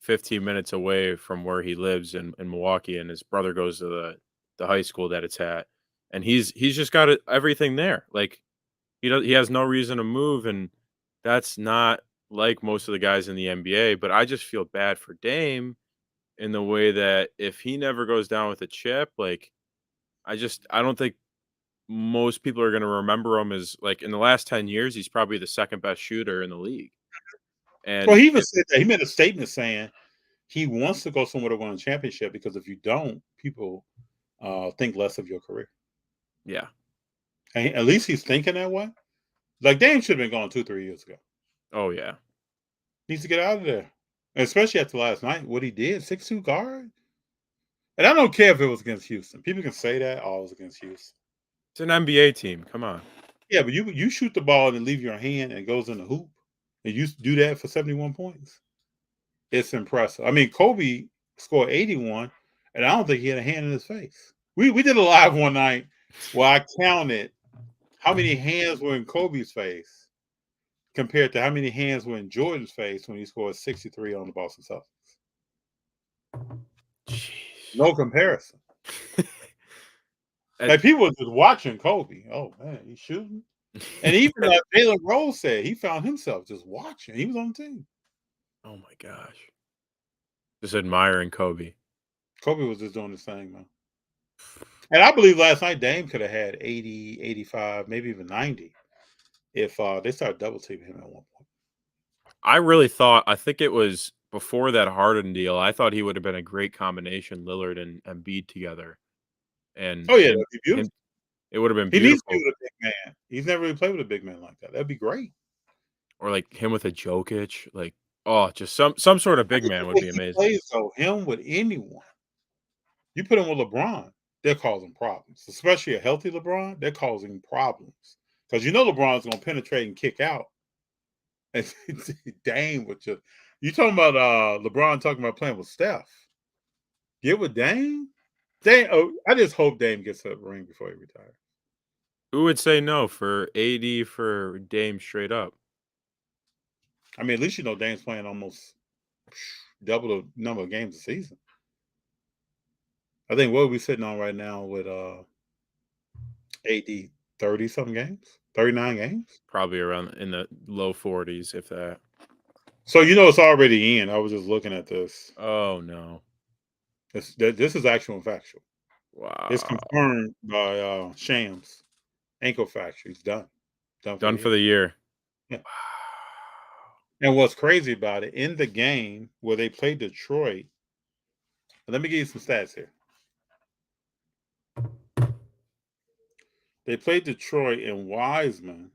15 minutes away from where he lives in Milwaukee, and his brother goes to the high school that it's at, and he's just got everything there. Like he has no reason to move, and that's not like most of the guys in the NBA. But I just feel bad for Dame in the way that if he never goes down with a chip, like I don't think most people are going to remember him as like in the last 10 years, he's probably the second best shooter in the league. And Well, he even said that he made a statement saying he wants to go somewhere to win a championship because if you don't, people think less of your career. yeah, And at least he's thinking that way. Like Dame should have been gone 2-3 years ago. oh yeah, Needs to get out of there, and especially after last night. What he did, 6'2" guard. And I don't care if it was against Houston. People can say that, oh, it was against Houston. it's an NBA team. Come on. Yeah, but you shoot the ball and leave your hand and it goes in the hoop, and you do that for 71 points. It's impressive. I mean, Kobe scored 81, and I don't think he had a hand in his face. We did a live one night where I counted how many hands were in Kobe's face compared to how many hands were in Jordan's face when he scored 63 on the Boston Celtics. Jeez. No comparison. Like people were just watching Kobe. Oh man, he's shooting. And even Jalen Rose said he found himself just watching. He was on the team. Oh my gosh. Just admiring Kobe. Kobe was just doing his thing, man. And I believe last night Dame could have had 80, 85, maybe even 90 if they started double teaming him at one point. I think it was before that Harden deal, I thought he would have been a great combination, Lillard and Embiid together. And oh yeah, that'd be beautiful. It would have been He beautiful. needs to be with a big man. He's never really played with a big man like that. That'd be great. Or like him with a Jokic, like just some sort of big man would be amazing. Plays though, him with anyone. You put him with LeBron, they're causing problems. Especially a healthy LeBron, they're causing problems. Because you know LeBron's gonna penetrate and kick out. And Dame with you talking about LeBron talking about playing with Steph. Get with Dame? I just hope Dame gets a ring before he retires. Who would say no for AD for Dame straight up? I mean, at least you know Dame's playing almost double the number of games a season. I think what are we sitting on right now with AD 30-something games? 39 games? Probably around in the low 40s, if that. So you know it's already in. I was just looking at this. Oh no. This is actual and factual. Wow. It's confirmed by Shams. Ankle fracture. He's done. Done for the year. Yeah. Wow. And what's crazy about it, in the game where they played Detroit, let me give you some stats here. They played Detroit, and Wiseman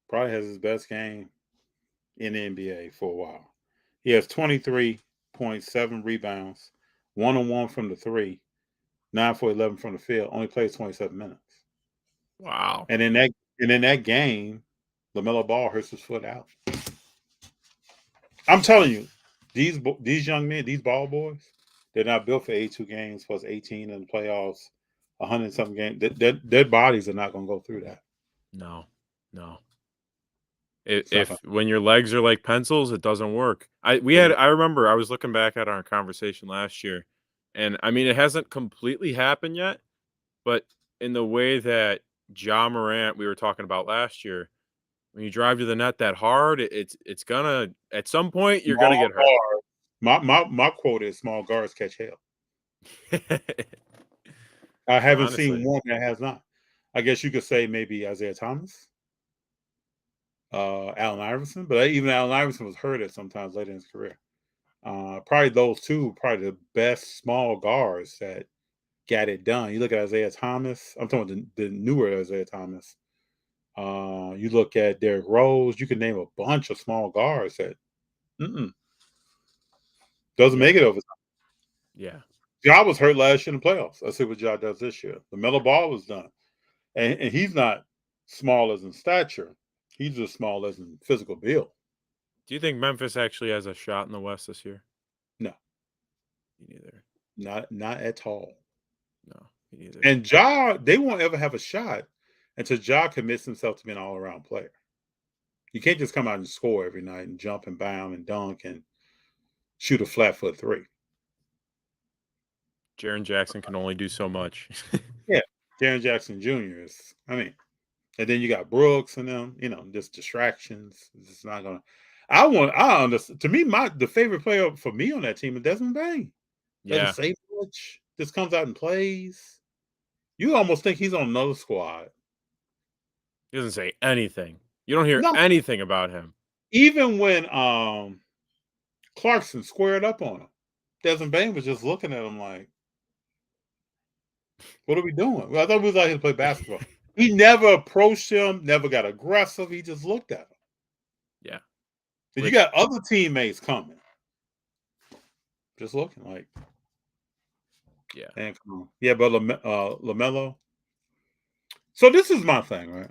probably has his best game in the NBA for a while. He has 23.7 rebounds, 1-on-1 from the three, 9 for 11 from the field. Only plays 27 minutes. Wow. And in that game, LaMelo Ball hurts his foot out. I'm telling you, these young men, these ball boys, they're not built for 82 games plus 18 in the playoffs, 100-something games. Their bodies are not going to go through that. No. If when your legs are like pencils, it doesn't work. I remember I was looking back at our conversation last year, and I mean it hasn't completely happened yet, but in the way that Ja Morant we were talking about last year, when you drive to the net that hard, it's gonna at some point you're gonna get hurt. My quote is small guards catch hell. I haven't seen one that has not. I guess you could say maybe Isaiah Thomas, Allen Iverson, but even Allen Iverson was hurt at sometimes later in his career. Probably those two, probably the best small guards that got it done. You look at Isaiah Thomas. I'm talking about the newer Isaiah Thomas. You look at Derrick Rose. You can name a bunch of small guards that doesn't make it over time. Yeah. Ja was hurt last year in the playoffs. Let's see what Ja does this year. LaMelo Ball was done. And he's not small as in stature. He's just small as in physical build. Do you think Memphis actually has a shot in the West this year? No. Me neither. Not at all. No, me neither. And Ja, they won't ever have a shot until Ja commits himself to being an all-around player. You can't just come out and score every night and jump and bound and dunk and shoot a flat foot three. Jaren Jackson can only do so much. Yeah, Jaren Jackson Jr. is. I mean, and then you got Brooks and them. Just distractions. It's not gonna. I understand. To me, the favorite player for me on that team is Desmond Bain. Doesn't Yeah, say much. Just comes out and plays. You almost think he's on another squad. he doesn't say anything. You don't hear No, anything about him. even when Clarkson squared up on him, Desmond Bain was just looking at him like, "What are we doing?" Well, I thought we was out here to play basketball. He never approached him, never got aggressive. He just looked at him. Yeah. And you got other teammates coming, just looking like, Yeah. "Man, come on." Yeah, but LaMelo. So this is my thing, right?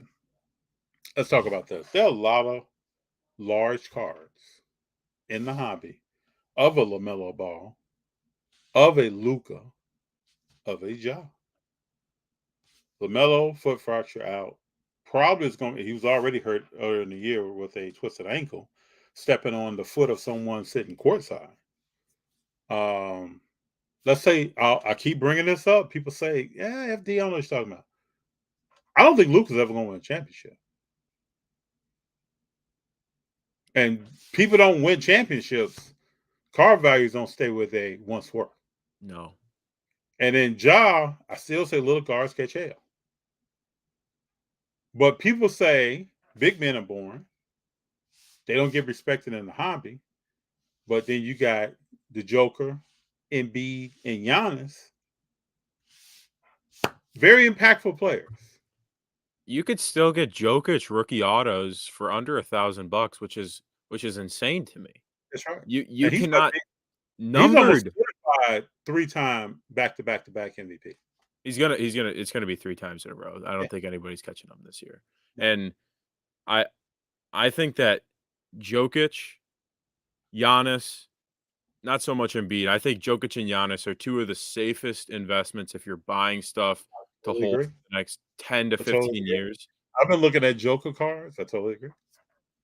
Let's talk about this. There are a lot of large cards in the hobby of a LaMelo Ball, of a Luka, of a Ja. LaMelo foot fracture out. Probably is going. He was already hurt earlier in the year with a twisted ankle, stepping on the foot of someone sitting courtside. Let's say I keep bringing this up. People say, "Yeah, FD, I don't know what you're talking about." I don't think Luka's ever going to win a championship, and people don't win championships. Card values don't stay where they once were. No. And then Ja, I still say little guards catch hell. But people say big men are born. They don't get respected in the hobby. But then you got the Joker, Embiid, and Giannis. Very impactful players. You could still get Jokic rookie autos for under $1,000, which is insane to me. That's right. You And cannot he's almost numbered. certified 3-time back-to-back MVP. It's gonna be 3 times in a row. I don't think anybody's catching him this year. And I think that Jokic, Giannis, not so much Embiid. I think Jokic and Giannis are 2 of the safest investments if you're buying stuff to Totally hold agree. for the next 10 to I totally 15 agree. years. I've been looking at Joker cards. I totally agree.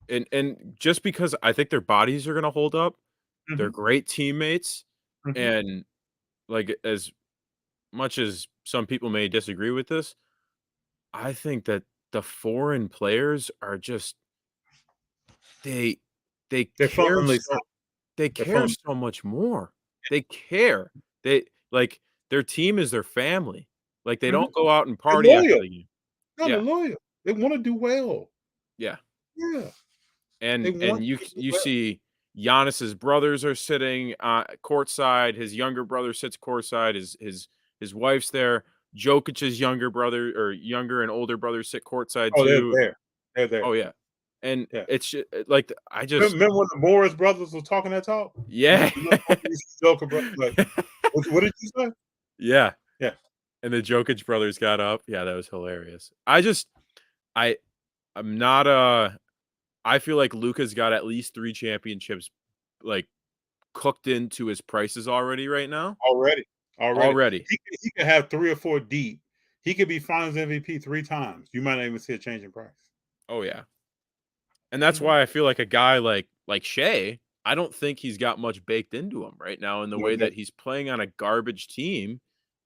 And just because I think their bodies are gonna hold up, they're Mhm. great teammates, Mhm. and, like, as much as some people may disagree with this, I think that the foreign players are just they they They're care fundamentally so sound. they They're care fun. so much more. They care. They like, their team is their family. Like, they Mhm. don't go out and They're party after loyal. the game. No, they're Yeah, loyal. They want to do well. yeah. Yeah. They And want you to do you well. see Giannis's brothers are sitting, courtside, his younger brother sits courtside, his wife's there, Jokic's younger brother or younger and older brothers sit courtside Oh, they're too. there. They're there. Oh, yeah. And Yeah. it's like, I just Remember when the Morris brothers were talking that talk? yeah. You look over, you see Joker brother, like, what did you say? Yeah, Yeah. and the Jokic brothers got up. Yeah, that was hilarious. I I'm not, I feel like Luka's got at least 3 championships, like, cooked into his prices already right now. Already. Already. He could have 3 or 4 deep. He could be Finals MVP 3 times. You might not even see a change in price. Oh, yeah. And that's Mhm. why I feel like a guy like Shea, I don't think he's got much baked into him right now in the No, way no. that he's playing on a garbage team.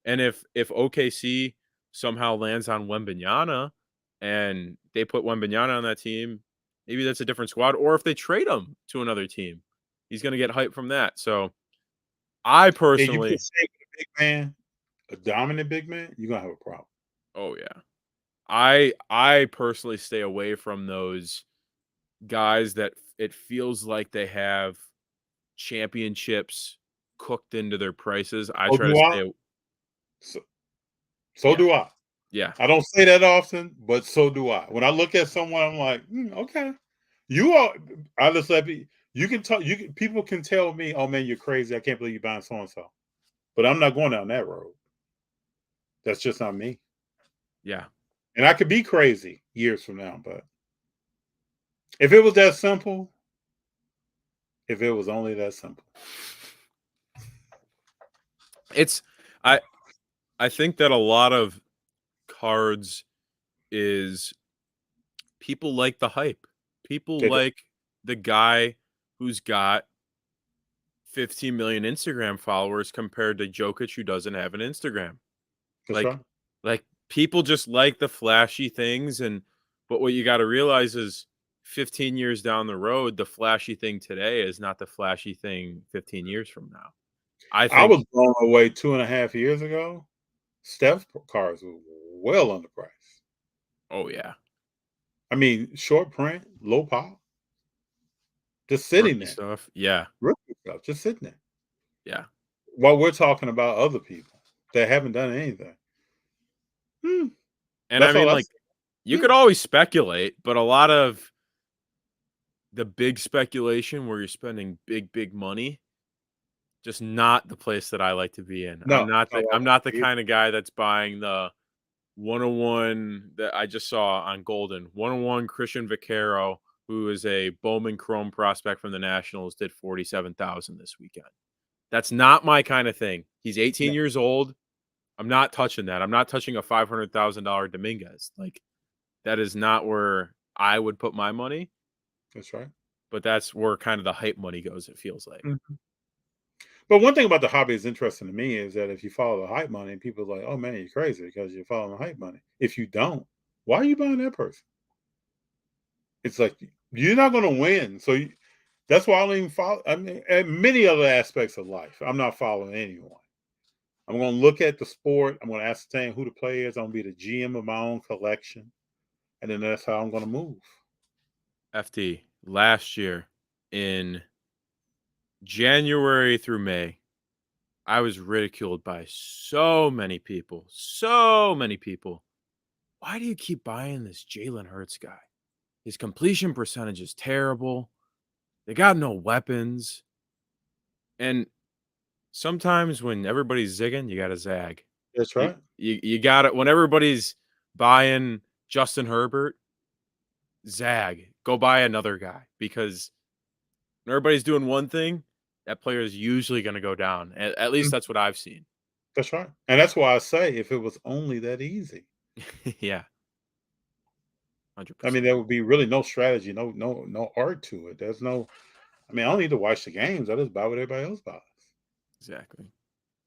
And if OKC somehow lands on Wembanyama and they put Wembanyama on that team, maybe that's a different squad. Or if they trade him to another team, he's going to get hype from that. So I And you put personally, Shea with a big man, a dominant big man, you're gonna have a problem. oh yeah, I personally stay away from those guys that it feels like they have championships cooked into their prices. I So try to do I. stay. So, so Yeah, do I. yeah, I don't say that often, but so do I. When I look at someone, I'm like, okay. You are. I just let me. You can talk. People can tell me, "Oh man, you're crazy. I can't believe you're buying so and so." But I'm not going down that road. That's just not me. yeah. And I could be crazy years from now, but if it was that simple, if it was only that simple, It's I I think that a lot of cards is people like the hype. People they do. like the guy who's got 15 million Instagram followers compared to Jokic, who doesn't have an Instagram. That's right. Like people just like the flashy things, but what you got to realize is 15 years down the road, the flashy thing today is not the flashy thing 15 years from now. I I think was blown away 2.5 years ago. Steph cars were well underpriced. oh yeah. I mean, short print, low pop, just sitting Rookie there. stuff. Yeah. Rookie stuff, just sitting there. Yeah. While we're talking about other people that haven't done anything. And That's I mean, all like, you could always speculate, but a lot of the big speculation where you're spending big money, just not the place that I like to be in. No, I'm not the kind of guy that's buying the 101 that I just saw on Golden. 101 Christian Vaquero, who is a Bowman Chrome prospect from the Nationals, did 47,000 this weekend. That's not my kind of thing. He's 18 years old. I'm not touching that. I'm not touching a $500,000 Dominguez. Like, that is not where I would put my money. That's right. But that's where kind of the hype money goes, it feels like. Mm-hmm. But one thing about the hobby that's interesting to me is that if you follow the hype money, people are like, oh man, you're crazy because you're following the hype money. If you don't, why are you buying that person? It's like you're not going to win. So that's why I don't even follow. I mean, and many other aspects of life, I'm not following anyone. I'm going to look at the sport. I'm going to ascertain who the player is. I'm going to be the GM of my own collection. And then that's how I'm going to move. FD, last year in January through May, I was ridiculed by so many people. So many people. Why do you keep buying this Jalen Hurts guy? His completion percentage is terrible. They got no weapons. And sometimes when everybody's zigging, you got to zag. That's right. You got it. When everybody's buying Justin Herbert, zag. Go buy another guy, because when everybody's doing one thing, that player is usually going to go down. At least that's what I've seen. That's right. And that's why I say if it was only that easy. Yeah. 100%. I mean, there would be really no strategy, no art to it. There's no, I mean, I don't need to watch the games. I just buy what everybody else buys. Exactly.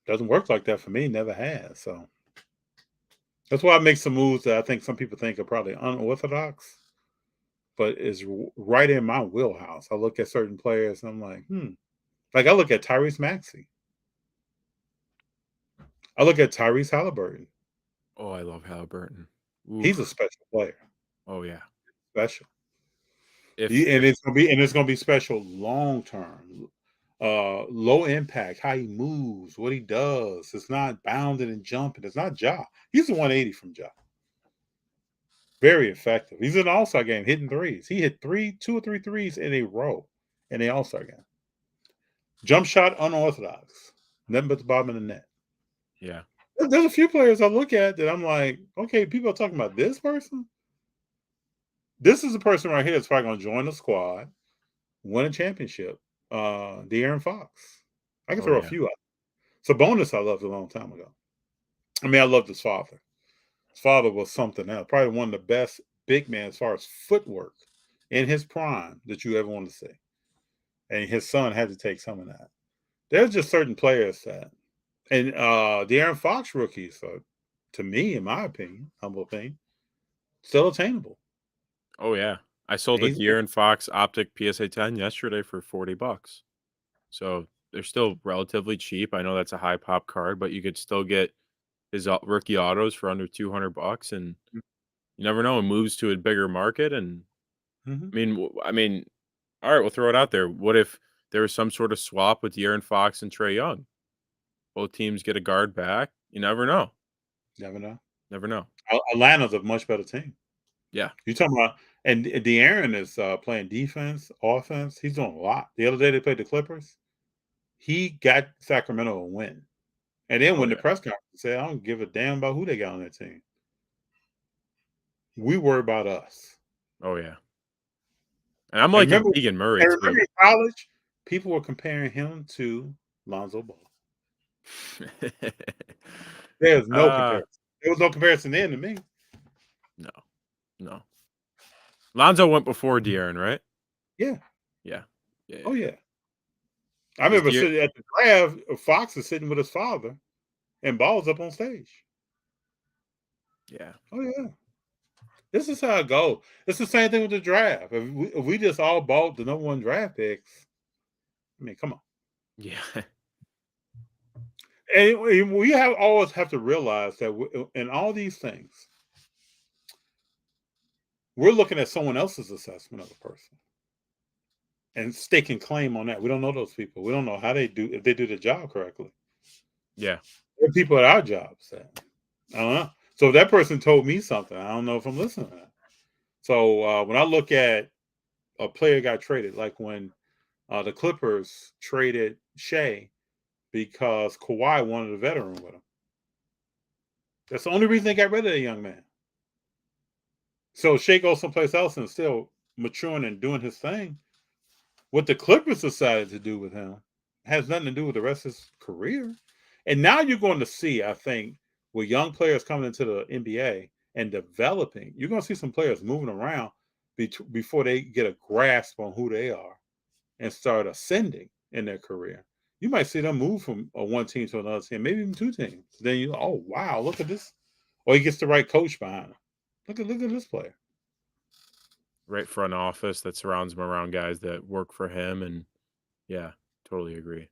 Doesn't work like that for me. Never has. So that's why I make some moves that I think some people think are probably unorthodox, but is right in my wheelhouse. I look at certain players and I'm like, Like I look at Tyrese Maxey. I look at Tyrese Halliburton. Oh, I love Halliburton. Oof. He's a special player. Oh yeah, special. It's gonna be special long term. Low impact, how he moves, what he does. It's not bounding and jumping. It's not Ja. He's a 180 from Ja. Very effective. He's in the All-Star game hitting threes. He hit 2 or 3 threes in a row in the All-Star game. Jump shot unorthodox. Nothing but the bottom of the net. Yeah. There's a few players I look at that I'm like, okay, people are talking about this person. This is a person right here that's probably going to join the squad, win a championship. De'Aaron Fox. I can throw a few out. Sabonis I loved a long time ago. I mean, I loved his father. His father was something else. Probably one of the best big men as far as footwork in his prime that you ever want to see. And his son had to take some of that. There's just certain players that, and De'Aaron Fox rookies, to me, in my opinion, humble opinion, still attainable. Oh yeah, I sold a De'Aaron Fox Optic PSA 10 yesterday for $40. So they're still relatively cheap. I know that's a high pop card, but you could still get his rookie autos for under $200, and you never know. It moves to a bigger market, and I mean, all right, we'll throw it out there. What if there was some sort of swap with De'Aaron Fox and Trae Young? Both teams get a guard back. You never know. Never know. Never know. Atlanta's a much better team. Yeah. You're talking about, and De'Aaron is playing defense, offense. He's doing a lot. The other day they played the Clippers. He got Sacramento a win. And then when the press conference said, I don't give a damn about who they got on that team. We worry about us. Oh, yeah. And I'm like Keegan Murray. I remember in college, people were comparing him to Lonzo Ball. There's no comparison. There was no comparison then to me. No. Lonzo went before De'Aaron, right? Yeah. Yeah. Oh, yeah. I remember sitting at the draft. Fox is sitting with his father, and Ball's up on stage. Yeah. Oh yeah. This is how it goes. It's the same thing with the draft. If we just all bought the number 1 draft picks, I mean, come on. Yeah. And we always have to realize that in all these things, we're looking at someone else's assessment of a person and staking claim on that. We don't know those people. We don't know how they do, if they do the job correctly. Yeah. There are people at our jobs that I don't know. So if that person told me something, I don't know if I'm listening to that. So when I look at a player got traded, like when the Clippers traded Shea because Kawhi wanted a veteran with him. That's the only reason they got rid of that young man. So Shea goes someplace else and still maturing and doing his thing. What the Clippers decided to do with him has nothing to do with the rest of his career. And now you're going to see, I think, with young players coming into the NBA and developing, you're going to see some players moving around before they get a grasp on who they are and start ascending in their career. You might see them move from one team to another team, maybe even 2 teams. Then you, oh wow, look at this. Or he gets the right coach behind him. Look at this player. Right front office that surrounds him around guys that work for him, and yeah, totally agree.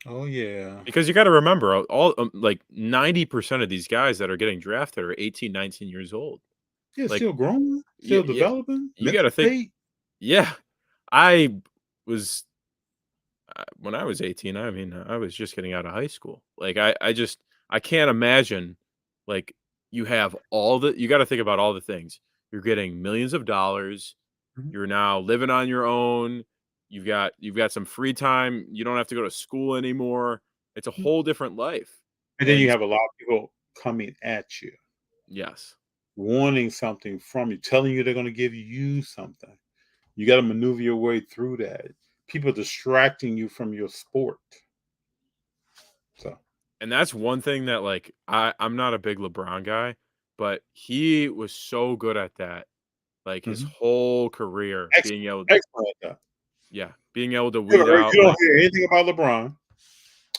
Oh yeah. Because you got to remember, all like 90% of these guys that are getting drafted are 18, 19 years old. Yeah, like, still growing, still developing. You got to think. Yeah, I was when I was 18. I mean, I was just getting out of high school. Like, I can't imagine. Like, you have you got to think about all the things. You're getting millions of dollars. Mm-hmm. You're now living on your own. You've got some free time. You don't have to go to school anymore. It's a whole different life. And then you have a lot of people coming at you. Yes. Wanting something from you, telling you they're going to give you something. You got to maneuver your way through that. People distracting you from your sport. So, and that's one thing that, like, I'm not a big LeBron guy, but he was so good at that. Like, his whole career, being able to, excellent at that. Yeah, being able to weed out. You don't hear anything about LeBron,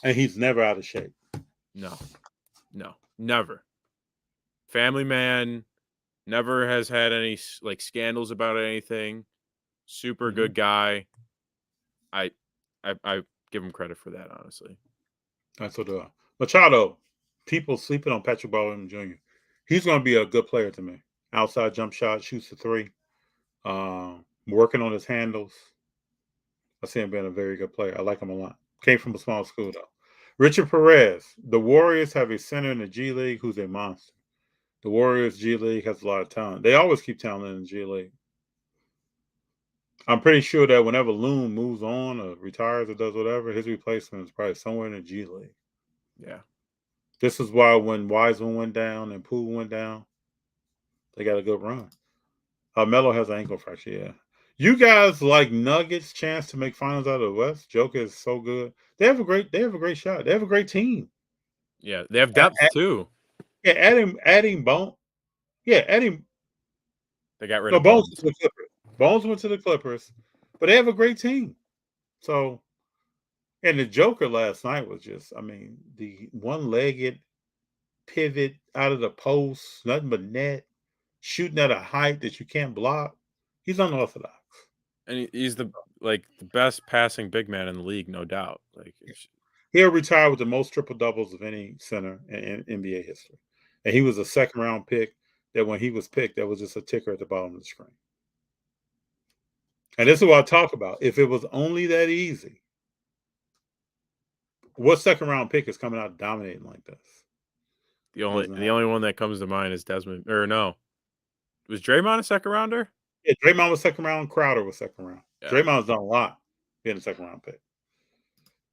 and he's never out of shape. No, never. Family man, never has had any like scandals about anything. Super good guy. I give him credit for that, honestly. That's what Machado. People sleeping on Patrick Baldwin Jr. He's going to be a good player to me. Outside jump shot, shoots the 3. Working on his handles. I see him being a very good player. I like him a lot. Came from a small school though. Richard Perez. The Warriors have a center in the G League who's a monster. The Warriors G League has a lot of talent. They always keep talent in the G League. I'm pretty sure that whenever Loon moves on or retires or does whatever, his replacement is probably somewhere in the G League. Yeah. This is why when Wiseman went down and Poole went down, they got a good run. Melo has an ankle fracture, yeah. You guys like Nuggets' chance to make finals out of the West? Joker is so good. They have a great shot. They have a great team. Yeah, they have depth too. Yeah, adding Bone. Yeah, adding. They got rid of Bones. To the Clippers. Bones went to the Clippers, but they have a great team. So, and the Joker last night was just, I mean, the one-legged pivot out of the post, nothing but net, shooting at a height that you can't block. He's unorthodox. And he's the best passing big man in the league, no doubt. Like, he'll retire with the most triple doubles of any center in NBA history. And he was a 2nd round pick that when he was picked, that was just a ticker at the bottom of the screen. And this is what I talk about. If it was only that easy, what 2nd round pick is coming out dominating like this? The only one that comes to mind is Desmond. Or no. Was Draymond a 2nd rounder? Yeah, Draymond was 2nd round. Crowder was 2nd round. Yeah. Draymond's done a lot being a 2nd round pick.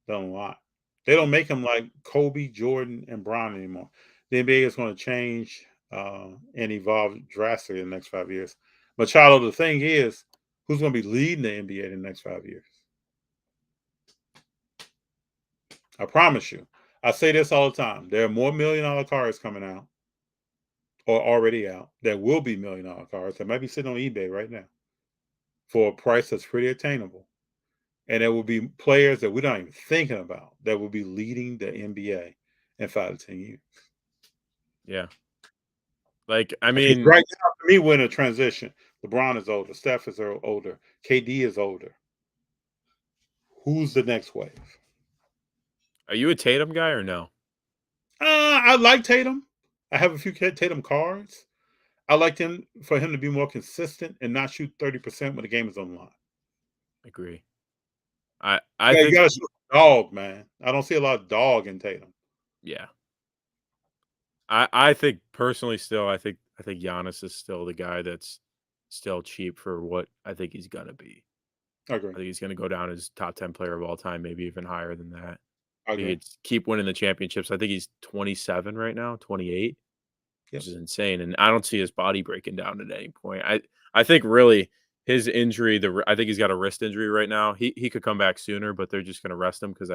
Done a lot. They don't make him like Kobe, Jordan, and Bron anymore. The NBA is going to change and evolve drastically in the next 5 years. Machado, the thing is, who's going to be leading the NBA in the next 5 years? I promise you. I say this all the time. There are more $1 million cars coming out or already out that will be $1 million cars that might be sitting on eBay right now for a price that's pretty attainable. And there will be players that we're not even thinking about that will be leading the NBA in 5 to 10 years. Yeah. Like, I Because mean, right now, for me, we're in a transition. LeBron is older. Steph is older. KD is older. Who's the next wave? are you a Tatum guy or no? I like Tatum. I have a few Tatum cards. I like him for him to be more consistent and not shoot 30% when the game is on the line. Agree. I Yeah, you think gotta shoot dog, man. I don't see a lot of dog in Tatum. yeah. I think personally still I think Giannis is still the guy that's still cheap for what I think he's gonna be. I I agree. think he's gonna go down as top 10 player of all time, maybe even higher than that. I He agree. could keep winning the championships. I think he's 27 right now, 28, Yep. which is insane. And I don't see his body breaking down at any point. I think really his injury, I think he's got a wrist injury right now. He could come back sooner, but they're just gonna rest him because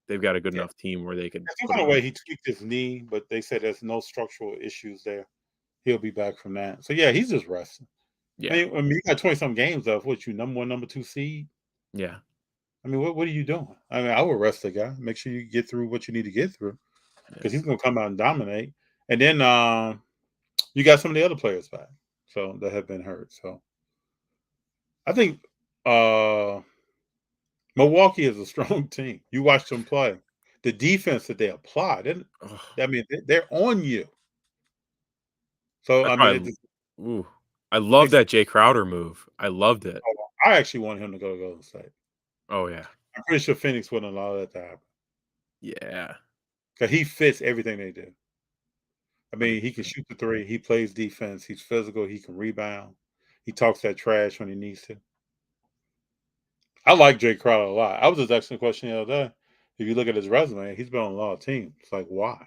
they've got a good Yeah. enough team where they could Some put kind him of way in. he tweaked his knee, but they said there's no structural issues there. He'll be back from that. So yeah, he's just resting. Yeah. I mean, you got 20 some games of what you number 1, number 2 seed. Yeah. I mean, what are you doing? I mean, I would rest the guy. Make sure you get through what you need to get through because he's going to come out and dominate. And then you got some of the other players back, so that have been hurt. So I think Milwaukee is a strong team. You watch them play. The defense that they apply, Ugh, I mean, they're on you. So that's I mean, why ooh. I love that Jay Crowder move. I loved it. I actually want him to go to Golden State. Oh yeah. I'm pretty sure Phoenix wouldn't allow that to happen Yeah. because he fits everything they do. I mean, he can 100%. shoot the three. He plays defense. He's physical. He can rebound. He talks that trash when he needs to. I like Jay Crowder a lot. I was just asking a question the other day. If you look at his resume, he's been on a lot of teams. It's like, why?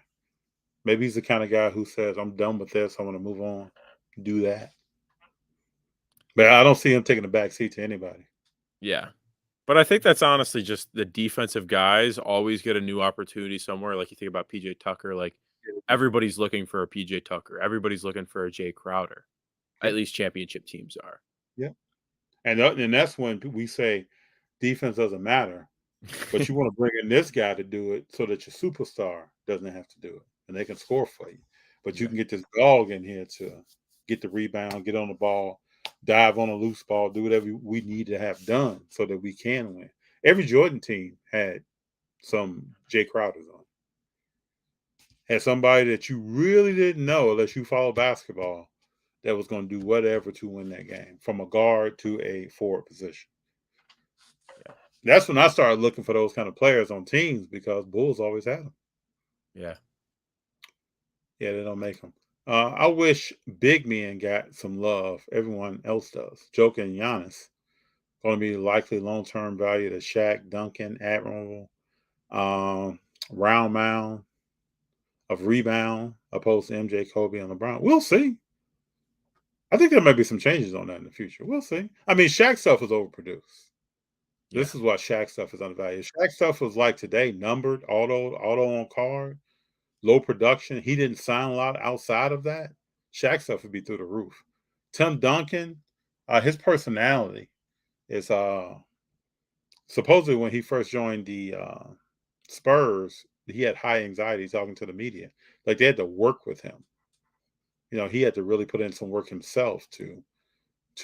Maybe he's the kind of guy who says, I'm done with this. I want to move on, do that. But I don't see him taking a back seat to anybody. Yeah. But I think that's honestly just the defensive guys always get a new opportunity somewhere. Like you think about PJ Tucker, like everybody's looking for a PJ Tucker. Everybody's looking for a Jay Crowder. At least championship teams are. Yeah. And that's when we say defense doesn't matter. But you want to bring in this guy to do it so that your superstar doesn't have to do it and they can score for you. But you can get this dog in here to get the rebound, get on the ball, dive on a loose ball, do whatever we need to have done so that we can win. Every Jordan team had some Jay Crowders on. Had somebody that you really didn't know unless you follow basketball that was going to do whatever to win that game, from a guard to a forward position. That's when I started looking for those kind of players on teams because Bulls always had them. Yeah. Yeah, they don't make them. I wish big men got some love. Everyone else does. Joker and Giannis going to be likely long-term value to Shaq, Duncan, Admiral, round mound of rebound opposed to MJ, Kobe, and LeBron. We'll see. I think there might be some changes on that in the future. We'll see. I mean, Shaq stuff was overproduced. Yeah. This is why Shaq stuff is undervalued. Shaq stuff was like today, numbered, auto on card, low production. He didn't sign a lot outside of that. Shaq stuff would be through the roof. Tim Duncan, his personality is supposedly when he first joined the Spurs, he had high anxiety talking to the media. Like they had to work with him. You know, he had to really put in some work himself to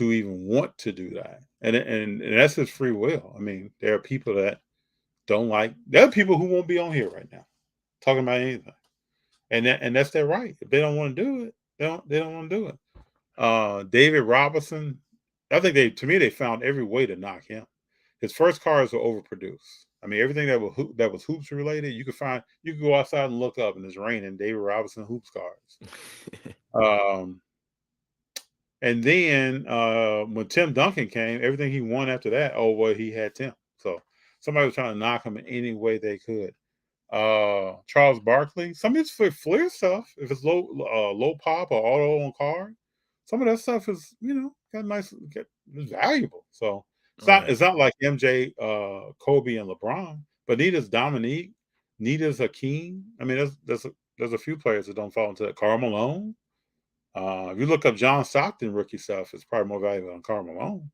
even want to do that. And that's his free will. I mean, there are people that don't like, there are people who won't be on here right now talking about anything. And that's their right. If they don't want to do it, they don't want to do it. David Robinson, I think they found every way to knock him. His first cars were overproduced. I mean, everything that was hoops related, you could go outside and look up and it's raining David Robinson hoops cars. And then when Tim Duncan came, everything he won after that, oh well, he had Tim. So somebody was trying to knock him in any way they could. Charles Barkley, some of it's for Flair stuff. If it's low pop or auto on card, some of that stuff is it's valuable. So it's not like MJ, Kobe, and LeBron, but neither's Dominique, neither's Hakeem. I mean, there's a few players that don't fall into that. Karl Malone. If you look up John Stockton rookie stuff, it's probably more valuable than Karl Malone.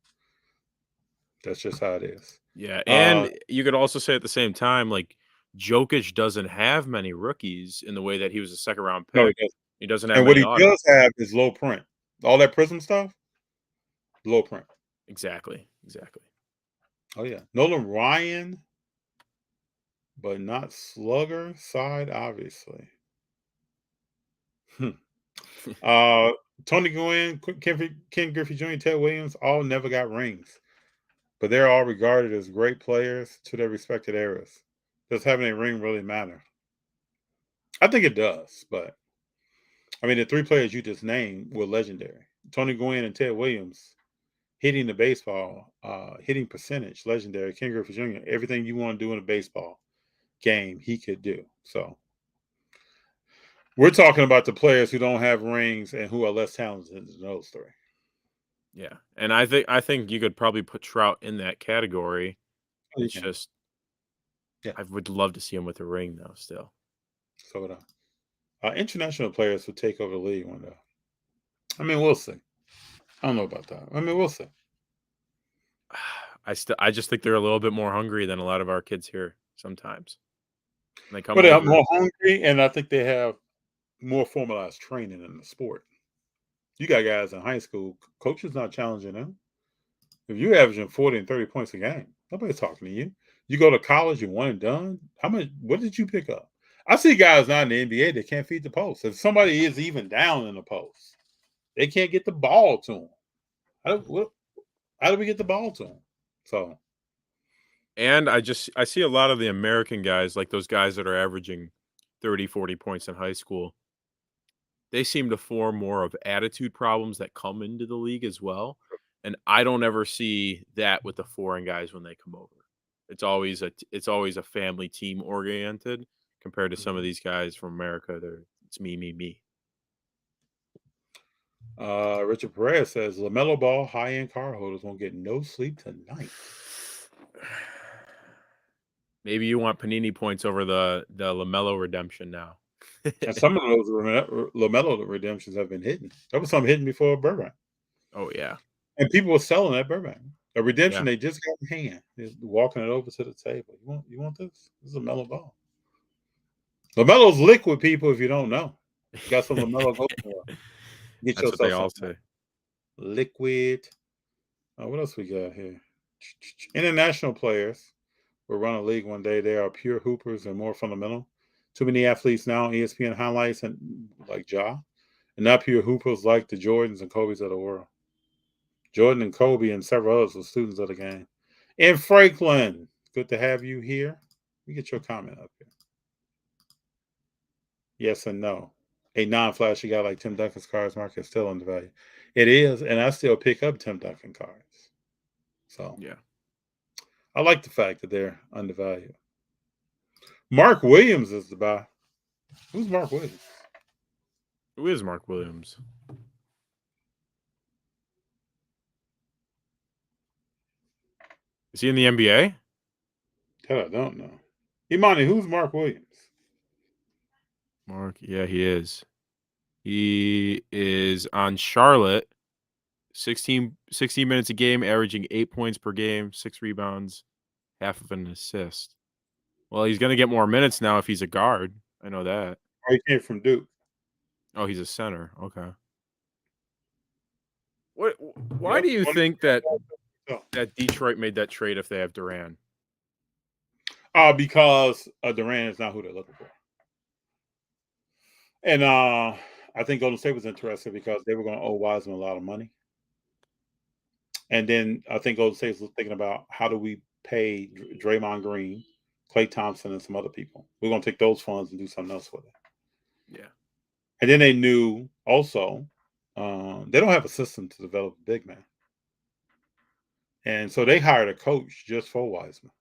That's just how it is. Yeah, and you could also say at the same time, like Jokic doesn't have many rookies in the way that he was a second round No, pick. he doesn't. He doesn't have And what many he autos. does have is low print. All that Prism stuff, low print. Exactly. Oh yeah, Nolan Ryan, but not slugger side, obviously. Tony Gwynn, Ken Griffey Jr., Ted Williams, all never got rings, but they're all regarded as great players to their respected eras. Does having a ring really matter? I think it does, but I mean, the three players you just named were legendary. Tony Gwynn and Ted Williams, hitting the baseball, hitting percentage, legendary. Ken Griffey Jr., everything you want to do in a baseball game, he could do. So we're talking about the players who don't have rings and who are less talented than those three. Yeah, and I think you could probably put Trout in that category. It's just, I would love to see him with a ring though. Still, so would I. International players would take over the league one day. I mean, we'll see. I don't know about that. I mean, we'll see. I just think they're a little bit more hungry than a lot of our kids here sometimes. They come But they're over. more hungry, and I think they have more formalized training in the sport. You got guys in high school, coaches not challenging them. If you're averaging 40 and 30 points a game, nobody's talking to you. You go to college, you're one and done. What did you pick up? I see guys now in the NBA that can't feed the post. If somebody is even down in the post, they can't get the ball to them. How do we get the ball to them? So, and I see a lot of the American guys, like those guys that are averaging 30, 40 points in high school. They seem to form more of attitude problems that come into the league as well. And I don't ever see that with the foreign guys when they come over. It's always a family team oriented compared to some of these guys from America. It's me. Richard Perez says LaMelo Ball high-end car holders won't get no sleep tonight. Maybe you want Panini points over the LaMelo redemption now. And some of those LaMelo redemptions have been hidden. There was some hidden before Burbank. Oh yeah, and people were selling at Burbank. A redemption they just got in hand. They're walking it over to the table. You want this? This is a LaMelo Ball. LaMelo's liquid, people. If you don't know, you got some LaMelo. Go for it. Get That's what they all something. say. Liquid. What else we got here? International players will run a league one day. They are pure hoopers and more fundamental. Too many athletes now on ESPN highlights and like Ja, and not pure hoopers like the Jordans and Kobes of the world. Jordan and Kobe and several others were students of the game. In Franklin, good to have you here. Let me get your comment up here. Yes and no. A non-flashy guy like Tim Duncan's cards market is still undervalued. It is, and I still pick up Tim Duncan cards. So yeah, I like the fact that they're undervalued. Mark Williams is the buy. Who's Mark Williams? Who is Mark Williams? Is he in the NBA? That I don't know. Imani, who's Mark Williams? Yeah, he is. He is on Charlotte. 16 minutes a game, averaging 8 points per game, 6 rebounds, half of an assist. Well, he's going to get more minutes now if he's a guard. I know that. Oh, he came from Duke. Oh, he's a center. Okay. Why do you think that Detroit made that trade if they have Durant? Because Durant is not who they're looking for. And I think Golden State was interested because they were going to owe Wiseman a lot of money. And then I think Golden State was thinking about how do we pay Draymond Green, Klay Thompson, and some other people. We're going to take those funds and do something else with it. Yeah. And then they knew also they don't have a system to develop a big man. And so they hired a coach just for Wiseman.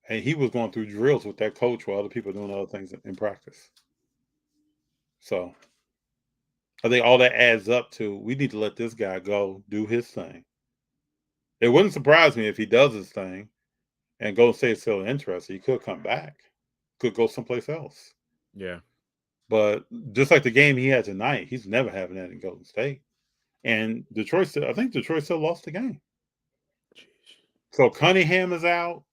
And he was going through drills with that coach while other people were doing other things in practice. So I think all that adds up to we need to let this guy go do his thing. It wouldn't surprise me if he does his thing and Golden State is still interested. He could come back, could go someplace else. Yeah. But just like the game he had tonight, he's never having that in Golden State. And I think Detroit still lost the game. So Cunningham is out.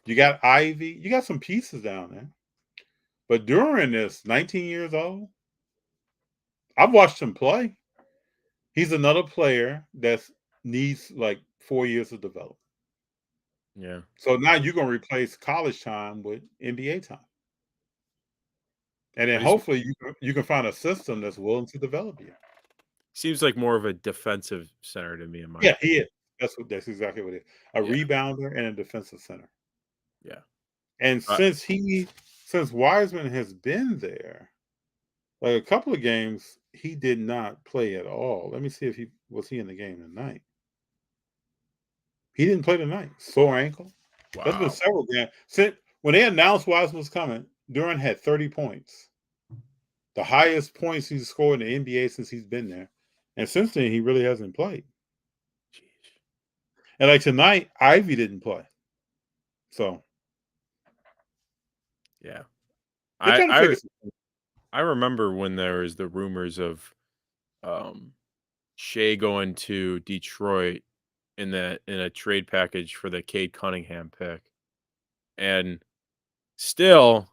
You got Ivy. You got some pieces down there. But during this, 19 years old, I've watched him play. He's another player that needs like 4 years of development. Yeah. So now you're going to replace college time with NBA time. And then hopefully you can find a system that's willing to develop you. Seems like more of a defensive center to me. In my Yeah, he is. That's exactly what it is. A Yeah. rebounder and a defensive center. Yeah. And since Wiseman has been there, like a couple of games, he did not play at all. Let me see if he was in the game tonight. He didn't play tonight. Sore ankle. Wow. There's been several games. Since when they announced Wiseman was coming, Durant had 30 points. The highest points he's scored in the NBA since he's been there. And since then, he really hasn't played. Jeez. And like tonight, Ivy didn't play. So Yeah. I remember when there was the rumors of Shea going to Detroit in a trade package for the Cade Cunningham pick. And still,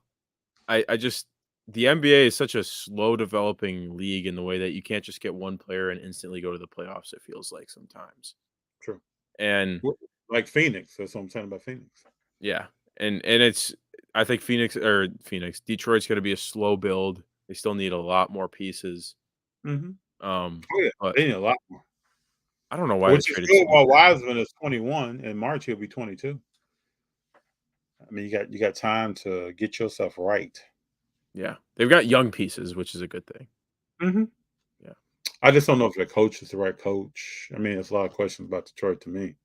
I just the NBA is such a slow developing league in the way that you can't just get one player and instantly go to the playoffs, it feels like sometimes. True. And like Phoenix. That's what I'm saying about Phoenix. yeah. And it's I think Detroit's gonna be a slow build. They still need a lot more pieces. Mm-hmm. But They need a lot more. I don't know why. Which is good while Wiseman is 21. In March he'll be 22. I mean, you got time to get yourself right. Yeah, they've got young pieces, which is a good thing. Mm-hmm. Yeah, I just don't know if the coach is the right coach. I mean, there's a lot of questions about Detroit to me.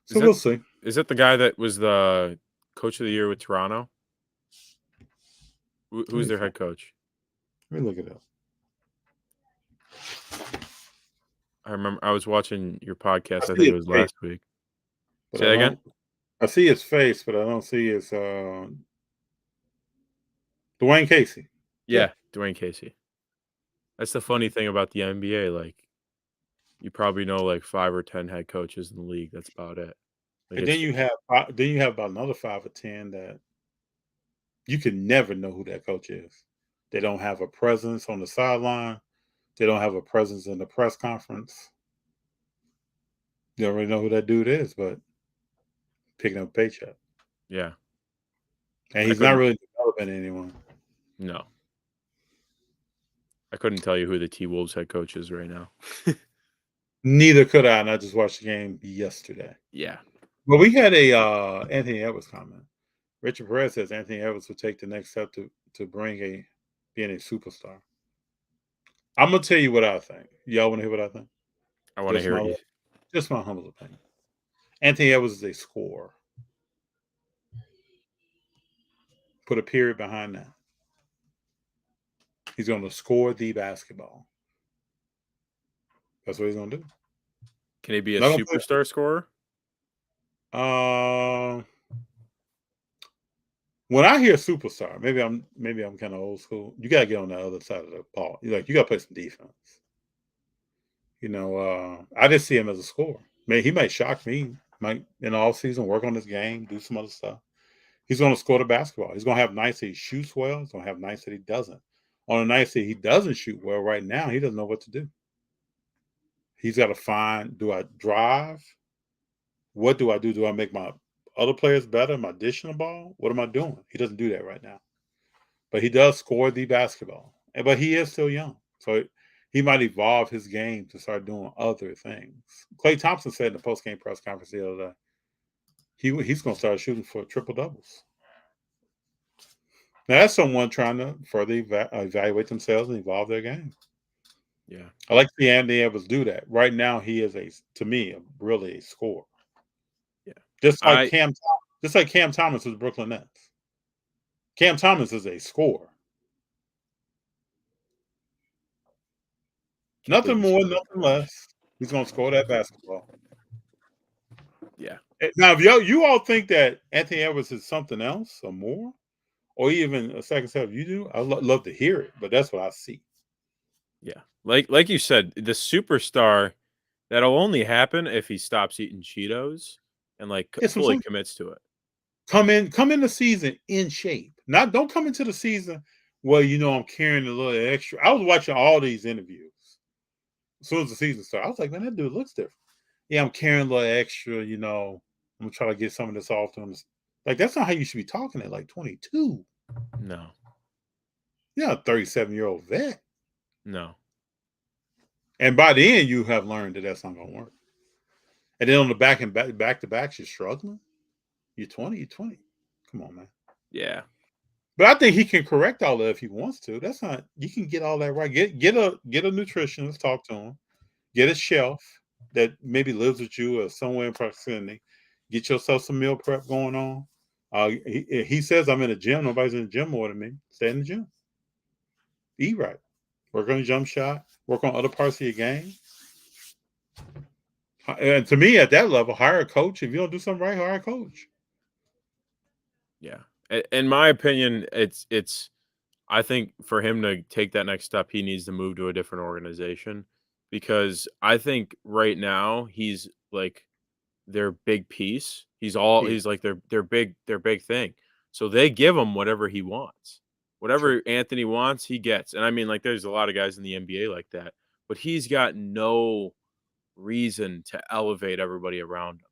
So we'll see. Is it the guy that was the coach of the year with Toronto? Who's their head coach? Let me look it up. I remember I was watching your podcast. I think it was last week. Say that again? I see his face, but I don't see his Dwayne Casey. Yeah, Dwayne Casey. That's the funny thing about the NBA. Like, you probably know like 5 or 10 head coaches in the league. That's about it. Like, and then you have about another 5 or 10 that you can never know who that coach is. They don't have a presence on the sideline. They don't have a presence in the press conference. You don't really know who that dude is, but picking up a paycheck. Yeah. And he's not really developing anyone. No. I couldn't tell you who the T-Wolves head coach is right now. Neither could I, and I just watched the game yesterday. Yeah. Well, we had a Anthony Edwards comment. Richard Perez says Anthony Edwards would take the next step to being a superstar. I'm gonna tell you what I think. Y'all want to hear what I think? I want to hear it. Just my humble opinion. Anthony Edwards is a scorer. Put a period behind that. He's going to score the basketball. That's what he's going to do. Can he be a superstar scorer? When I hear superstar, maybe I'm kind of old school. You got to get on the other side of the ball. You got to play some defense. I just see him as a scorer. He might shock me. Might in the offseason work on his game, do some other stuff. He's going to score the basketball. He's going to have nights that he shoots well. He's going to have nights that he doesn't. On the nights that he doesn't shoot well right now, he doesn't know what to do. He's got to find, do I drive? What do I do? Do I make my other players better? Am I dishing the ball? What am I doing? He doesn't do that right now. But he does score the basketball. But he is still young. So he might evolve his game to start doing other things. Klay Thompson said in the post-game press conference the other day, he's going to start shooting for triple doubles. Now, that's someone trying to further evaluate themselves and evolve their game. Yeah. I like to see Anthony Edwards do that. Right now, he is, to me, really a scorer. Yeah. Just like Cam Thomas with Brooklyn Nets. Cam Thomas is a scorer. Nothing more, nothing less. He's going to score that basketball. Yeah. Now, if you all think that Anthony Edwards is something else or more, or even a second step, you do, I'd love to hear it, but that's what I see. Yeah. Like you said, the superstar, that'll only happen if he stops eating Cheetos and like Yes, I'm fully saying. commits to it. Come in the season in shape. Don't come into the season, well, I'm carrying a little extra. I was watching all these interviews as soon as the season started. I was like, man, that dude looks different. Yeah, I'm carrying a little extra, I'm gonna try to get some of this off to him. Like, that's not how you should be talking at like 22. No. You're a 37-year-old vet. No. And by then you have learned that that's not gonna work. And then on the back to back, you're struggling. You're 20. Come on, man. Yeah. But I think he can correct all that if he wants to. That's not, you can get all that right. Get a nutritionist, talk to him. Get a chef that maybe lives with you or somewhere in proximity. Get yourself some meal prep going on. He says, I'm in the gym. Nobody's in the gym more than me. Stay in the gym. Eat right. Work on your jump shot. Work on other parts of your game. And to me, at that level, hire a coach. If you don't do something right, hire a coach. Yeah. In my opinion, it's I think for him to take that next step, he needs to move to a different organization, because I think right now he's like their big piece. He's like their big thing. So they give him whatever he wants. Whatever Anthony wants, he gets. And I mean, like, there's a lot of guys in the NBA like that, but he's got no reason to elevate everybody around him.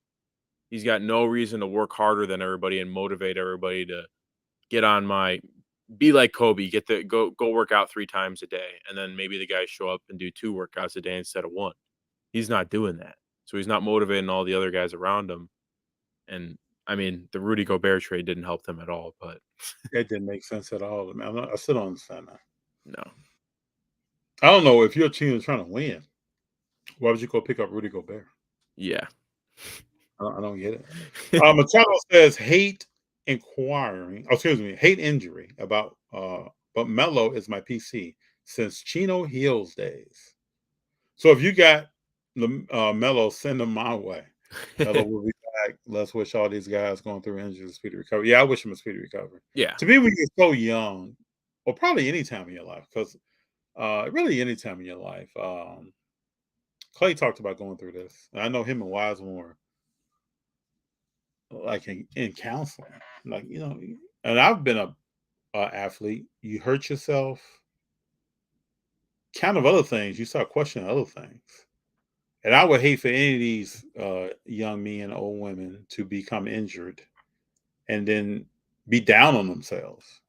He's got no reason to work harder than everybody and motivate everybody to be like Kobe, go work out 3 times a day, and then maybe the guys show up and do 2 workouts a day instead of 1. He's not doing that. So he's not motivating all the other guys around him. And I mean, the Rudy Gobert trade didn't help them at all, but That didn't make sense at all. Man, I still don't understand that. no. I don't know, if your team is trying to win, why would you go pick up Rudy Gobert? Yeah. I don't get it. Machado says hate injury about but Melo is my PC since Chino Hills days. So if you got Melo, send him my way. Melo will be back. Let's wish all these guys going through injuries a speedy recovery. Yeah, I wish him a speedy recovery. Yeah. To me, when you're so young, or probably any time in your life, because really any time in your life, Clay talked about going through this. And I know him and Wiseman were like in counseling, like, and I've been a athlete. You hurt yourself, kind of other things. You start questioning other things, and I would hate for any of these young men, old women, to become injured and then be down on themselves.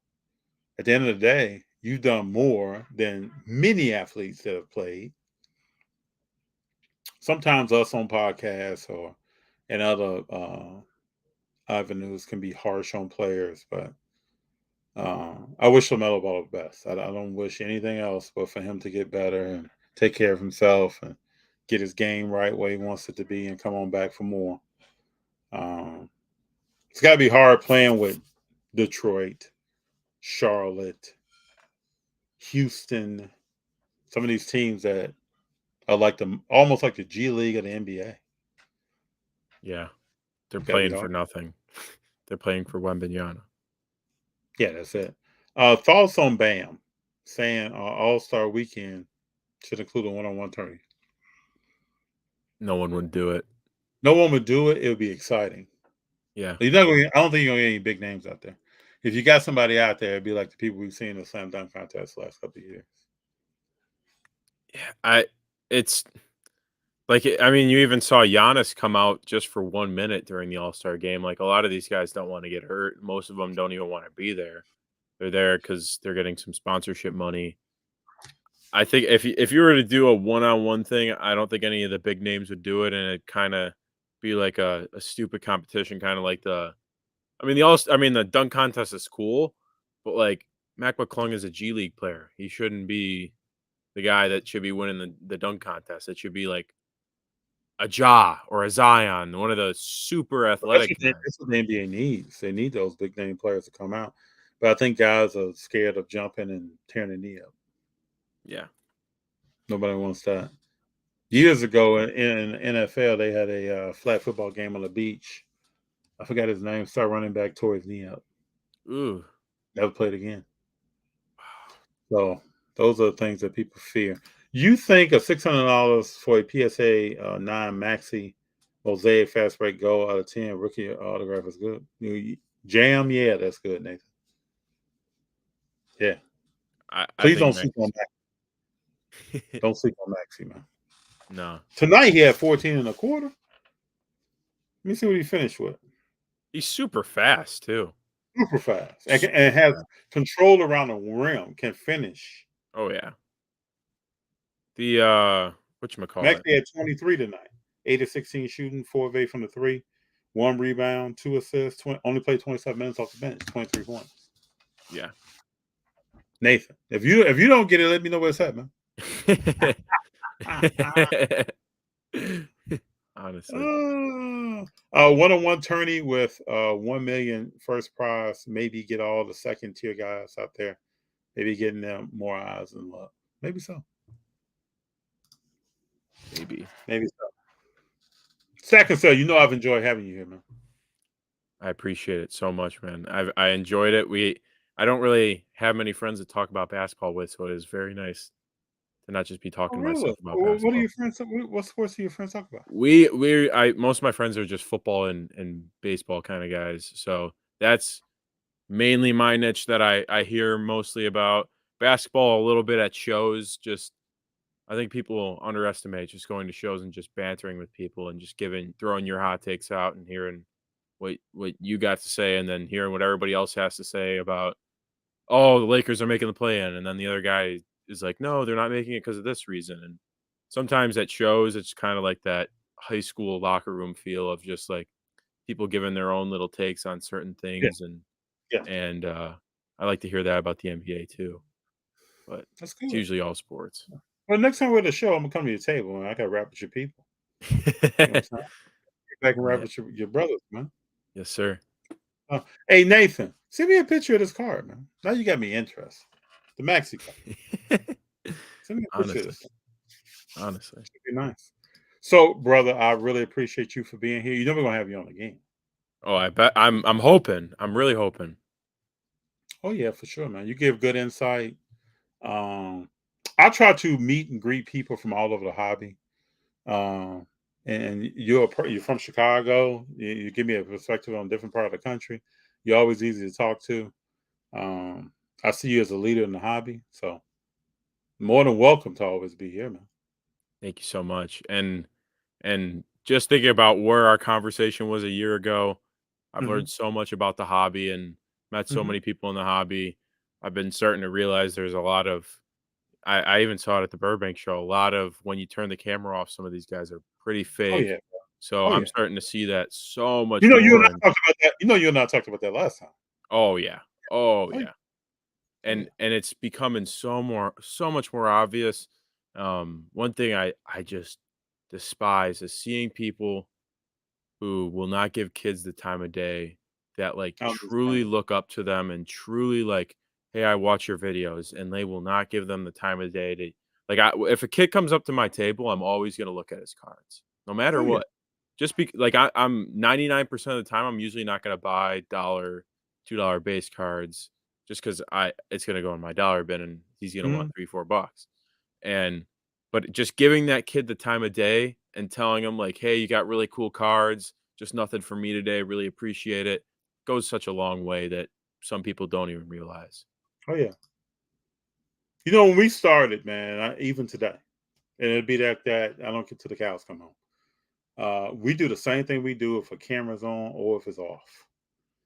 At the end of the day, you've done more than many athletes that have played. Sometimes us on podcasts or and other avenues can be harsh on players, but I wish LaMelo Ball the best. I don't wish anything else but for him to get better and take care of himself and get his game right where he wants it to be and come on back for more. It's got to be hard playing with Detroit, Charlotte, Houston, some of these teams that are like almost like the G League of the NBA. Yeah. They're playing for nothing. They're playing for Wembanyama. Yeah, that's it. Thoughts on Bam saying All-Star Weekend should include a one-on-one tourney? No one would do it. No one would do it. It would be exciting. Yeah. I don't think you're going to get any big names out there. If you got somebody out there, it'd be like the people we've seen in the slam dunk contest the last couple of years. Yeah, it's like, I mean, you even saw Giannis come out just for 1 minute during the All-Star game. Like, a lot of these guys don't want to get hurt. Most of them don't even want to be there. They're there because they're getting some sponsorship money. I think if you were to do a one-on-one thing, I don't think any of the big names would do it, and it'd kind of be like a stupid competition, kind of like the dunk contest is cool, but like Mac McClung is a G League player. He shouldn't be the guy that should be winning the dunk contest. It should be like a Ja or a Zion, one of the super athletic guys. That's what the NBA needs. They need those big name players to come out. But I think guys are scared of jumping and tearing their knee up. Yeah. Nobody wants that. Years ago in NFL, they had a flag football game on the beach. I forgot his name. Start running back, tore his knee up. Ooh. Never played again. So those are the things that people fear. You think of $600 for a PSA 9 Maxi Mosaic fast break goal out of 10. Rookie autograph is good. Jam, yeah, that's good, Nathan. Yeah. I Please think don't sleep on Max. Don't sleep on Maxie, man. No, Tonight he had 14 and a quarter. Let me see what he finished with. he's super fast too. Super fast. And has control around the rim, can finish. Oh yeah. The whatchamacallit? Maxie had 23 tonight. 8 of 16 shooting, 4 of 8 from the 3, 1 rebound, 2 assists, only played 27 minutes off the bench, 23 points. Yeah. Nathan, if you don't get it, let me know where it's at, man. Honestly. One-on-one tourney with 1 million first prize. Maybe get all the second tier guys out there. Maybe getting them more eyes and love. Maybe so. Maybe so. Stak and Sell, I've enjoyed having you here, man. I appreciate it so much, man. I enjoyed it. I don't really have many friends to talk about basketball with, so it is very nice to not just be talking to myself about basketball. What are your friends? What sports do your friends talk about? Most of my friends are just football and baseball kind of guys. So that's mainly my niche that I hear mostly about. Basketball a little bit at shows. Just I think people underestimate just going to shows and just bantering with people and just throwing your hot takes out and hearing what you got to say and then hearing what everybody else has to say about, oh, the Lakers are making the play in, and then the other guy is like, no, they're not making it because of this reason. And sometimes at shows, it's kind of like that high school locker room feel of just like people giving their own little takes on certain things. And I like to hear that about the NBA too. But That's it's good. usually all sports. Well, next time we're at the show, I'm gonna come to your table and I gotta rap with your people. You know what I'm saying? Get back and rap with your brothers, man. Yes, sir. Hey Nathan, send me a picture of this card, man. Now you got me interested. The Maxi card. Send me a picture of this. Honestly. It'd be nice. So, brother, I really appreciate you for being here. You know we're gonna have you on again. Oh, I bet. I'm hoping. I'm really hoping. Oh yeah, for sure, man. You give good insight. I try to meet and greet people from all over the hobby. And you're from Chicago. You give me a perspective on a different part of the country. You're always easy to talk to. I see you as a leader in the hobby, so more than welcome to always be here, man. Thank you so much. And just thinking about where our conversation was a year ago, I've learned so much about the hobby and met so many people in the hobby. I've been starting to realize there's a lot of I even saw it at the Burbank show. A lot of when you turn the camera off, some of these guys are pretty fake. Oh yeah. So I'm starting to see that so much You more. and I talked about that. You and I talked about that last time. Oh yeah. Oh yeah. yeah. And it's becoming so much more obvious. One thing I just despise is seeing people who will not give kids the time of day that like truly look up to them and truly like, hey, I watch your videos, and they will not give them the time of day to like. If a kid comes up to my table, I'm always gonna look at his cards, no matter what. Just like I'm 99% of the time, I'm usually not gonna buy $2 base cards just because it's gonna go in my dollar bin and he's gonna want $3-4. But just giving that kid the time of day and telling him like, hey, you got really cool cards, just nothing for me today, really appreciate it, goes such a long way that some people don't even realize. Oh yeah. When we started, man, even today, and it'd be that I don't get to the cows come home. We do the same thing we do if a camera's on or if it's off.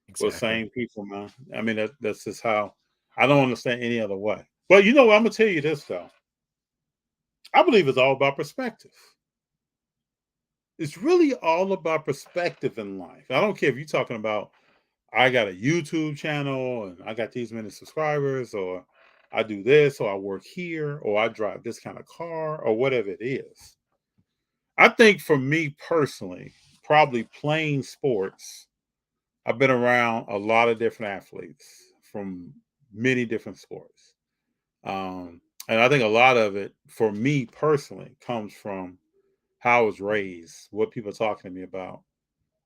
Exactly. We're the same people, man. I mean, that's just how. I don't understand any other way. But I'm gonna tell you this though. I believe it's all about perspective. It's really all about perspective in life. I don't care if you're talking about I got a YouTube channel and I got these many subscribers, or I do this, or I work here, or I drive this kind of car, or whatever it is. I think for me personally, probably playing sports, I've been around a lot of different athletes from many different sports. And I think a lot of it, for me personally, comes from how I was raised, what people are talking to me about,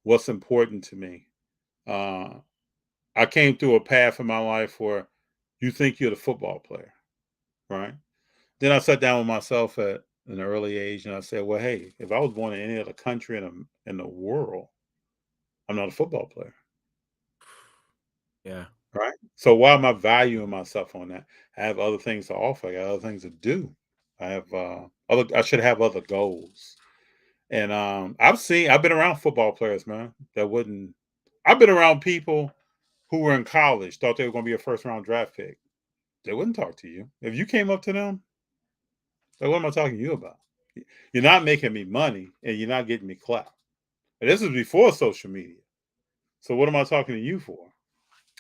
what's important to me. I came through a path in my life where you think you're the football player, right? Then I sat down with myself at an early age, and I said, well, hey, if I was born in any other country in the world, I'm not a football player. Yeah. Right. So why am I valuing myself on that? I have other things to offer. I got other things to do. I have I should have other goals. And I've been around football players, man, that wouldn't I've been around people who were in college, thought they were gonna be a first round draft pick. They wouldn't talk to you. If you came up to them, like, what am I talking to you about? You're not making me money and you're not getting me clout. And this is before social media. So what am I talking to you for?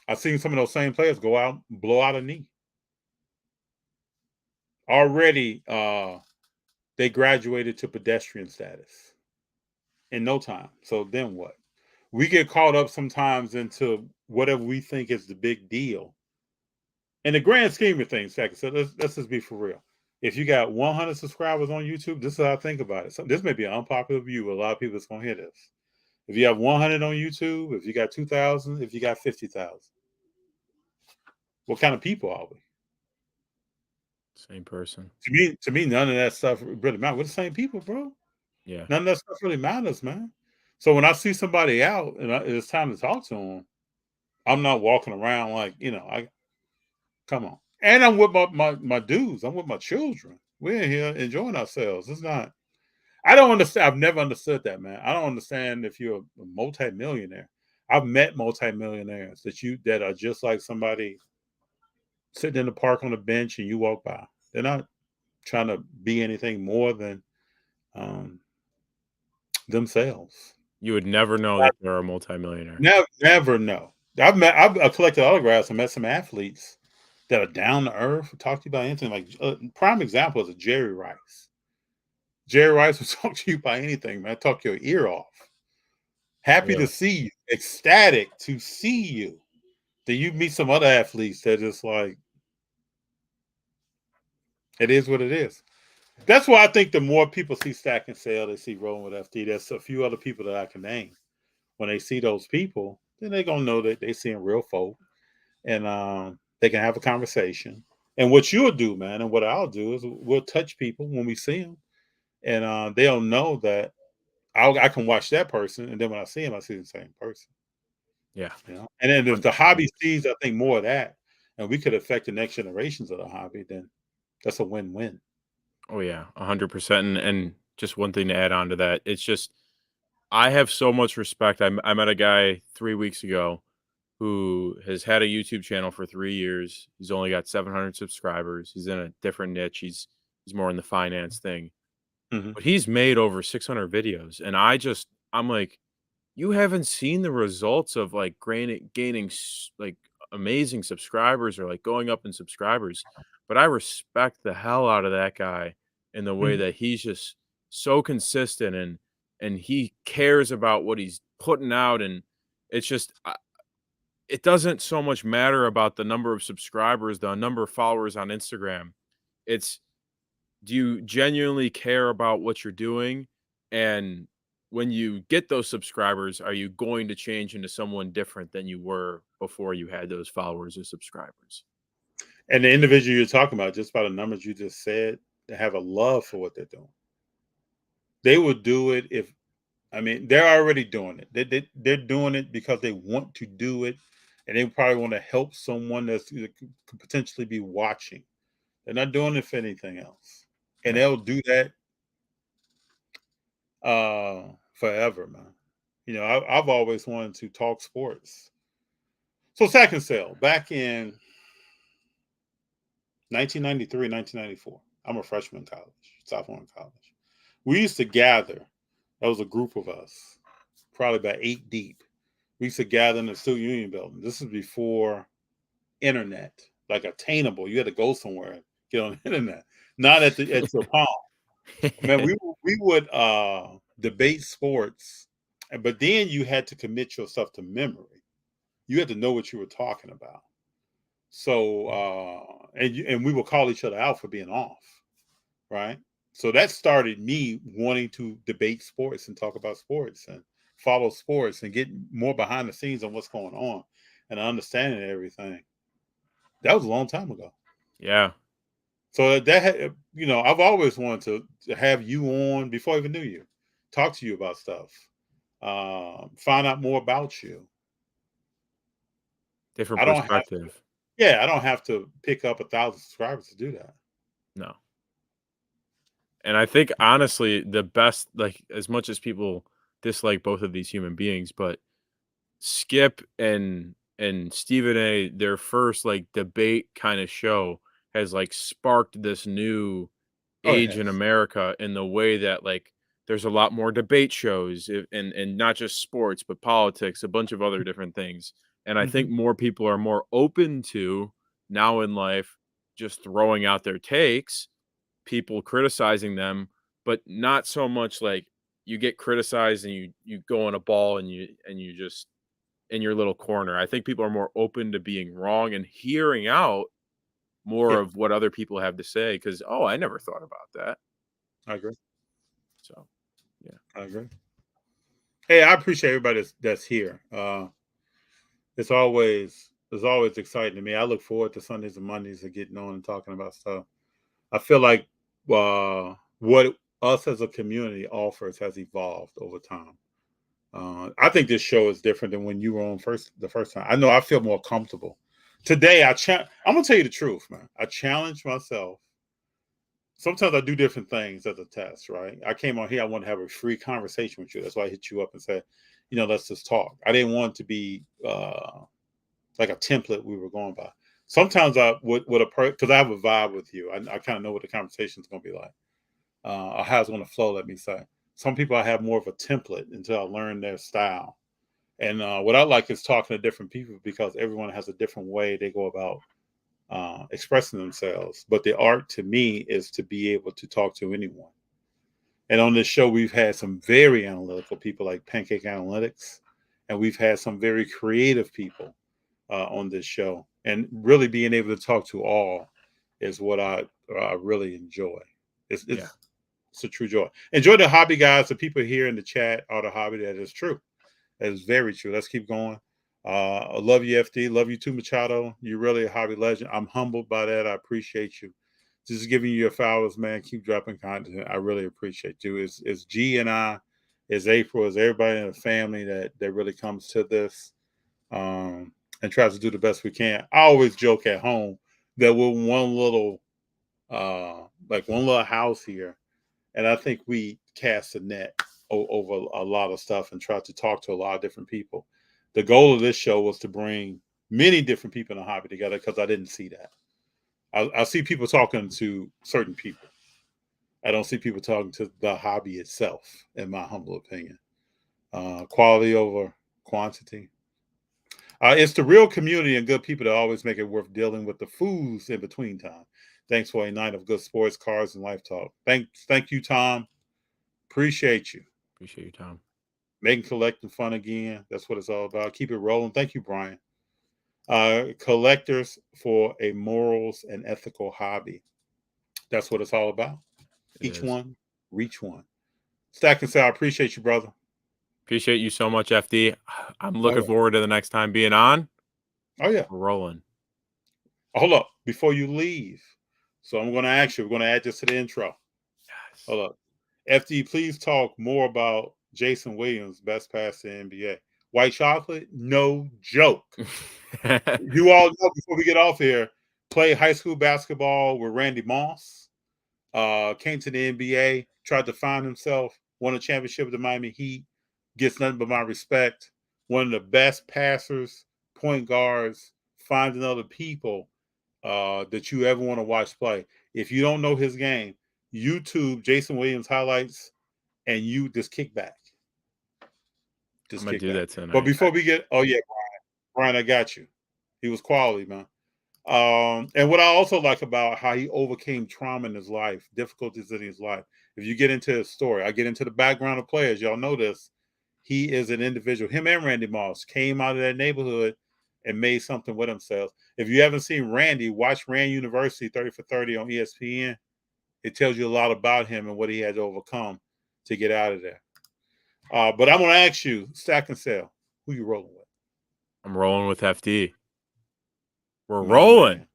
I've seen some of those same players go out and blow out a knee. Already they graduated to pedestrian status in no time. So then what? We get caught up sometimes into whatever we think is the big deal. In the grand scheme of things, Stak, so let's just be for real. If you got 100 subscribers on YouTube, this is how I think about it. So this may be an unpopular view, but a lot of people is going to hear this. If you have 100 on YouTube, if you got 2,000, if you got 50,000, what kind of people are we? Same person. To me, none of that stuff really matters. We're the same people, bro. Yeah. None of that stuff really matters, man. So when I see somebody out and it's time to talk to them, I'm not walking around like, I come on. And I'm with my dudes. I'm with my children. We're in here enjoying ourselves. It's not. I don't understand. I've never understood that, man. I don't understand if you're a multimillionaire. I've met multimillionaires that are just like somebody sitting in the park on a bench and you walk by. They're not trying to be anything more than themselves. You would never know that they're a multimillionaire. Never know. I've collected autographs and met some athletes that are down to earth, talk to you about anything. Like prime example is a Jerry Rice. Jerry Rice will talk to you about anything, man. Talk your ear off. Happy to see you, ecstatic to see you. Then you meet some other athletes that just like, it is what it is. That's why I think the more people see Stak and Sale, they see Rolling with FD. There's a few other people that I can name. When they see those people, then they're gonna know that they seeing real folk, and they can have a conversation. And what you'll do, man, and what I'll do is we'll touch people when we see them, and they'll know that I can watch that person, and then when I see him, I see the same person. Yeah. And then if the hobby sees, I think, more of that, and we could affect the next generations of the hobby, then that's a win-win. Oh yeah, 100%. And just one thing to add on to that, it's just I have so much respect. I met a guy 3 weeks ago who has had a YouTube channel for 3 years. He's only got 700 subscribers. He's in a different niche. He's more in the finance thing. Mhm. But he's made over 600 videos, and I'm like, you haven't seen the results of like gaining like amazing subscribers or like going up in subscribers. But I respect the hell out of that guy in the way Mhm. that he's just so consistent and he cares about what he's putting out, and it's just it doesn't so much matter about the number of subscribers, the number of followers on Instagram. It's, do you genuinely care about what you're doing? And when you get those subscribers, are you going to change into someone different than you were before you had those followers or subscribers? And the individual you're talking about, just by the numbers you just said, they have a love for what they're doing. They would do it if, I mean, they're already doing it. They're doing it because they want to do it, and they probably want to help someone that could potentially be watching. They're not doing it for anything else, and Yeah. they'll do that forever, man. I've always wanted to talk sports. So Sack and Sale, back in 1993, 1994. I'm a freshman in college, sophomore in college. We used to gather. That was a group of us, probably about 8 deep. We used to gather in the Student Union building. This is before internet, like attainable. You had to go somewhere and get on the internet, not at your palm. Man, we would debate sports, but then you had to commit yourself to memory. You had to know what you were talking about. So and we would call each other out for being off, right? So that started me wanting to debate sports and talk about sports and follow sports and get more behind the scenes on what's going on and understanding everything. That was a long time ago. Yeah. So that I've always wanted to have you on before I even knew you, talk to you about stuff, find out more about you. Different I don't have perspective. I don't have to pick up 1,000 subscribers to do that. No. And I think honestly, the best, like as much as people dislike both of these human beings, but Skip and Stephen A, their first like debate kind of show has like sparked this new Oh, it age in has. America in the way that like there's a lot more debate shows and not just sports but politics, a bunch of other different things. And I think more people are more open to now in life just throwing out their takes, people criticizing them, but not so much like you get criticized and you go on a ball and you just in your little corner. I think people are more open to being wrong and hearing out more Yeah, of what other people have to say because, oh, I never thought about that. I agree. So, yeah. I agree. Hey, I appreciate everybody that's here. It's always exciting to me. I look forward to Sundays and Mondays of getting on and talking about stuff. I feel like what us as a community offers has evolved over time. I think this show is different than when you were on the first time. I know I feel more comfortable. Today, I'm gonna tell you the truth, man. I challenge myself. Sometimes I do different things as a test, right? I came on here, I want to have a free conversation with you. That's why I hit you up and said, let's just talk. I didn't want it to be like a template we were going by. Sometimes I would because I have a vibe with you. I kind of know what the conversation is going to be like, or how it's going to flow. Let me say. Some people I have more of a template until I learn their style. And what I like is talking to different people because everyone has a different way they go about expressing themselves. But the art to me is to be able to talk to anyone. And on this show, we've had some very analytical people like Pancake Analytics, and we've had some very creative people on this show. And really being able to talk to all is what I really enjoy. It's a true joy. Enjoy the hobby, guys. The people here in the chat are the hobby. That is true. That is very true. Let's keep going. I love you, FD. Love you too, Machado. You're really a hobby legend. I'm humbled by that. I appreciate you. Just giving you your flowers, man. Keep dropping content. I really appreciate you. It's G and I, it's April, it's everybody in the family that really comes to this and tries to do the best we can. I always joke at home that we're one little house here, and I think we cast a net over a lot of stuff and try to talk to a lot of different people. The goal of this show was to bring many different people in the hobby together because I didn't see that. I see people talking to certain people. I don't see people talking to the hobby itself, in my humble opinion. Quality over quantity. It's the real community and good people that always make it worth dealing with the fools in between time. Thanks for a night of good sports, cars, and life talk. Thank you, Tom. Appreciate you. Appreciate you, Tom. Making collecting fun again. That's what it's all about. Keep it rolling. Thank you, Brian. Collectors for a morals and ethical hobby. That's what it's all about. Each one, reach one. Stak and Sal, I appreciate you, brother. Appreciate you so much, FD. I'm looking forward to the next time being on. Oh, yeah. We're rolling. Hold up. Before you leave. So I'm going to ask you, we're going to add this to the intro. Yes. Hold up. FD, please talk more about Jason Williams, best pass in the NBA. White chocolate? No joke. You all know before we get off here, played high school basketball with Randy Moss, came to the NBA, tried to find himself, won a championship with the Miami Heat, gets nothing but my respect. One of the best passers, point guards, finding other people that you ever want to watch play. If you don't know his game, YouTube Jason Williams highlights and you just kick back. I'm going to do that tonight. But before we get, Brian, I got you. He was quality, man. And what I also like about how he overcame trauma in his life, difficulties in his life. If you get into his story, I get into the background of players. Y'all know this. He is an individual. Him and Randy Moss came out of that neighborhood and made something with themselves. If you haven't seen Randy, watch Rand University 30 for 30 on ESPN. It tells you a lot about him and what he had to overcome to get out of there. But I'm going to ask you, Stak and Sal, who you rolling with? I'm rolling with FD. We're rolling.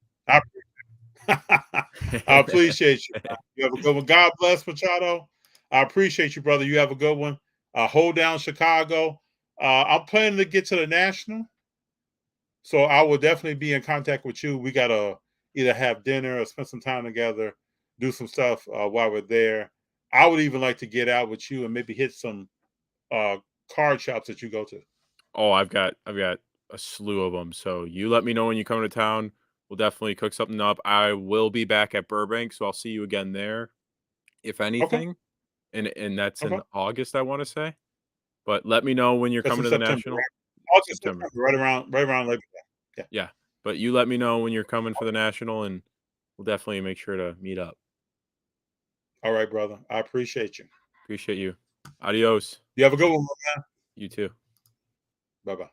I appreciate you. You have a good one. God bless, Machado. I appreciate you, brother. You have a good one. Hold down Chicago. I'm planning to get to the National, so I will definitely be in contact with you. We gotta either have dinner or spend some time together, do some stuff while we're there. I would even like to get out with you and maybe hit some card shops that you go to. Oh, I've got a slew of them. So you let me know when you come to town. We'll definitely cook something up. I will be back at Burbank, so I'll see you again there, if Okay. anything. And that's Okay. in August, I want to say. But let me know when you're That's coming in to the September, National. right? August, September. September, right around Labor Day. Yeah. Yeah. But you let me know when you're coming for the National, and we'll definitely make sure to meet up. All right, brother. I appreciate you. Appreciate you. Adios. You have a good one, man. You too. Bye bye.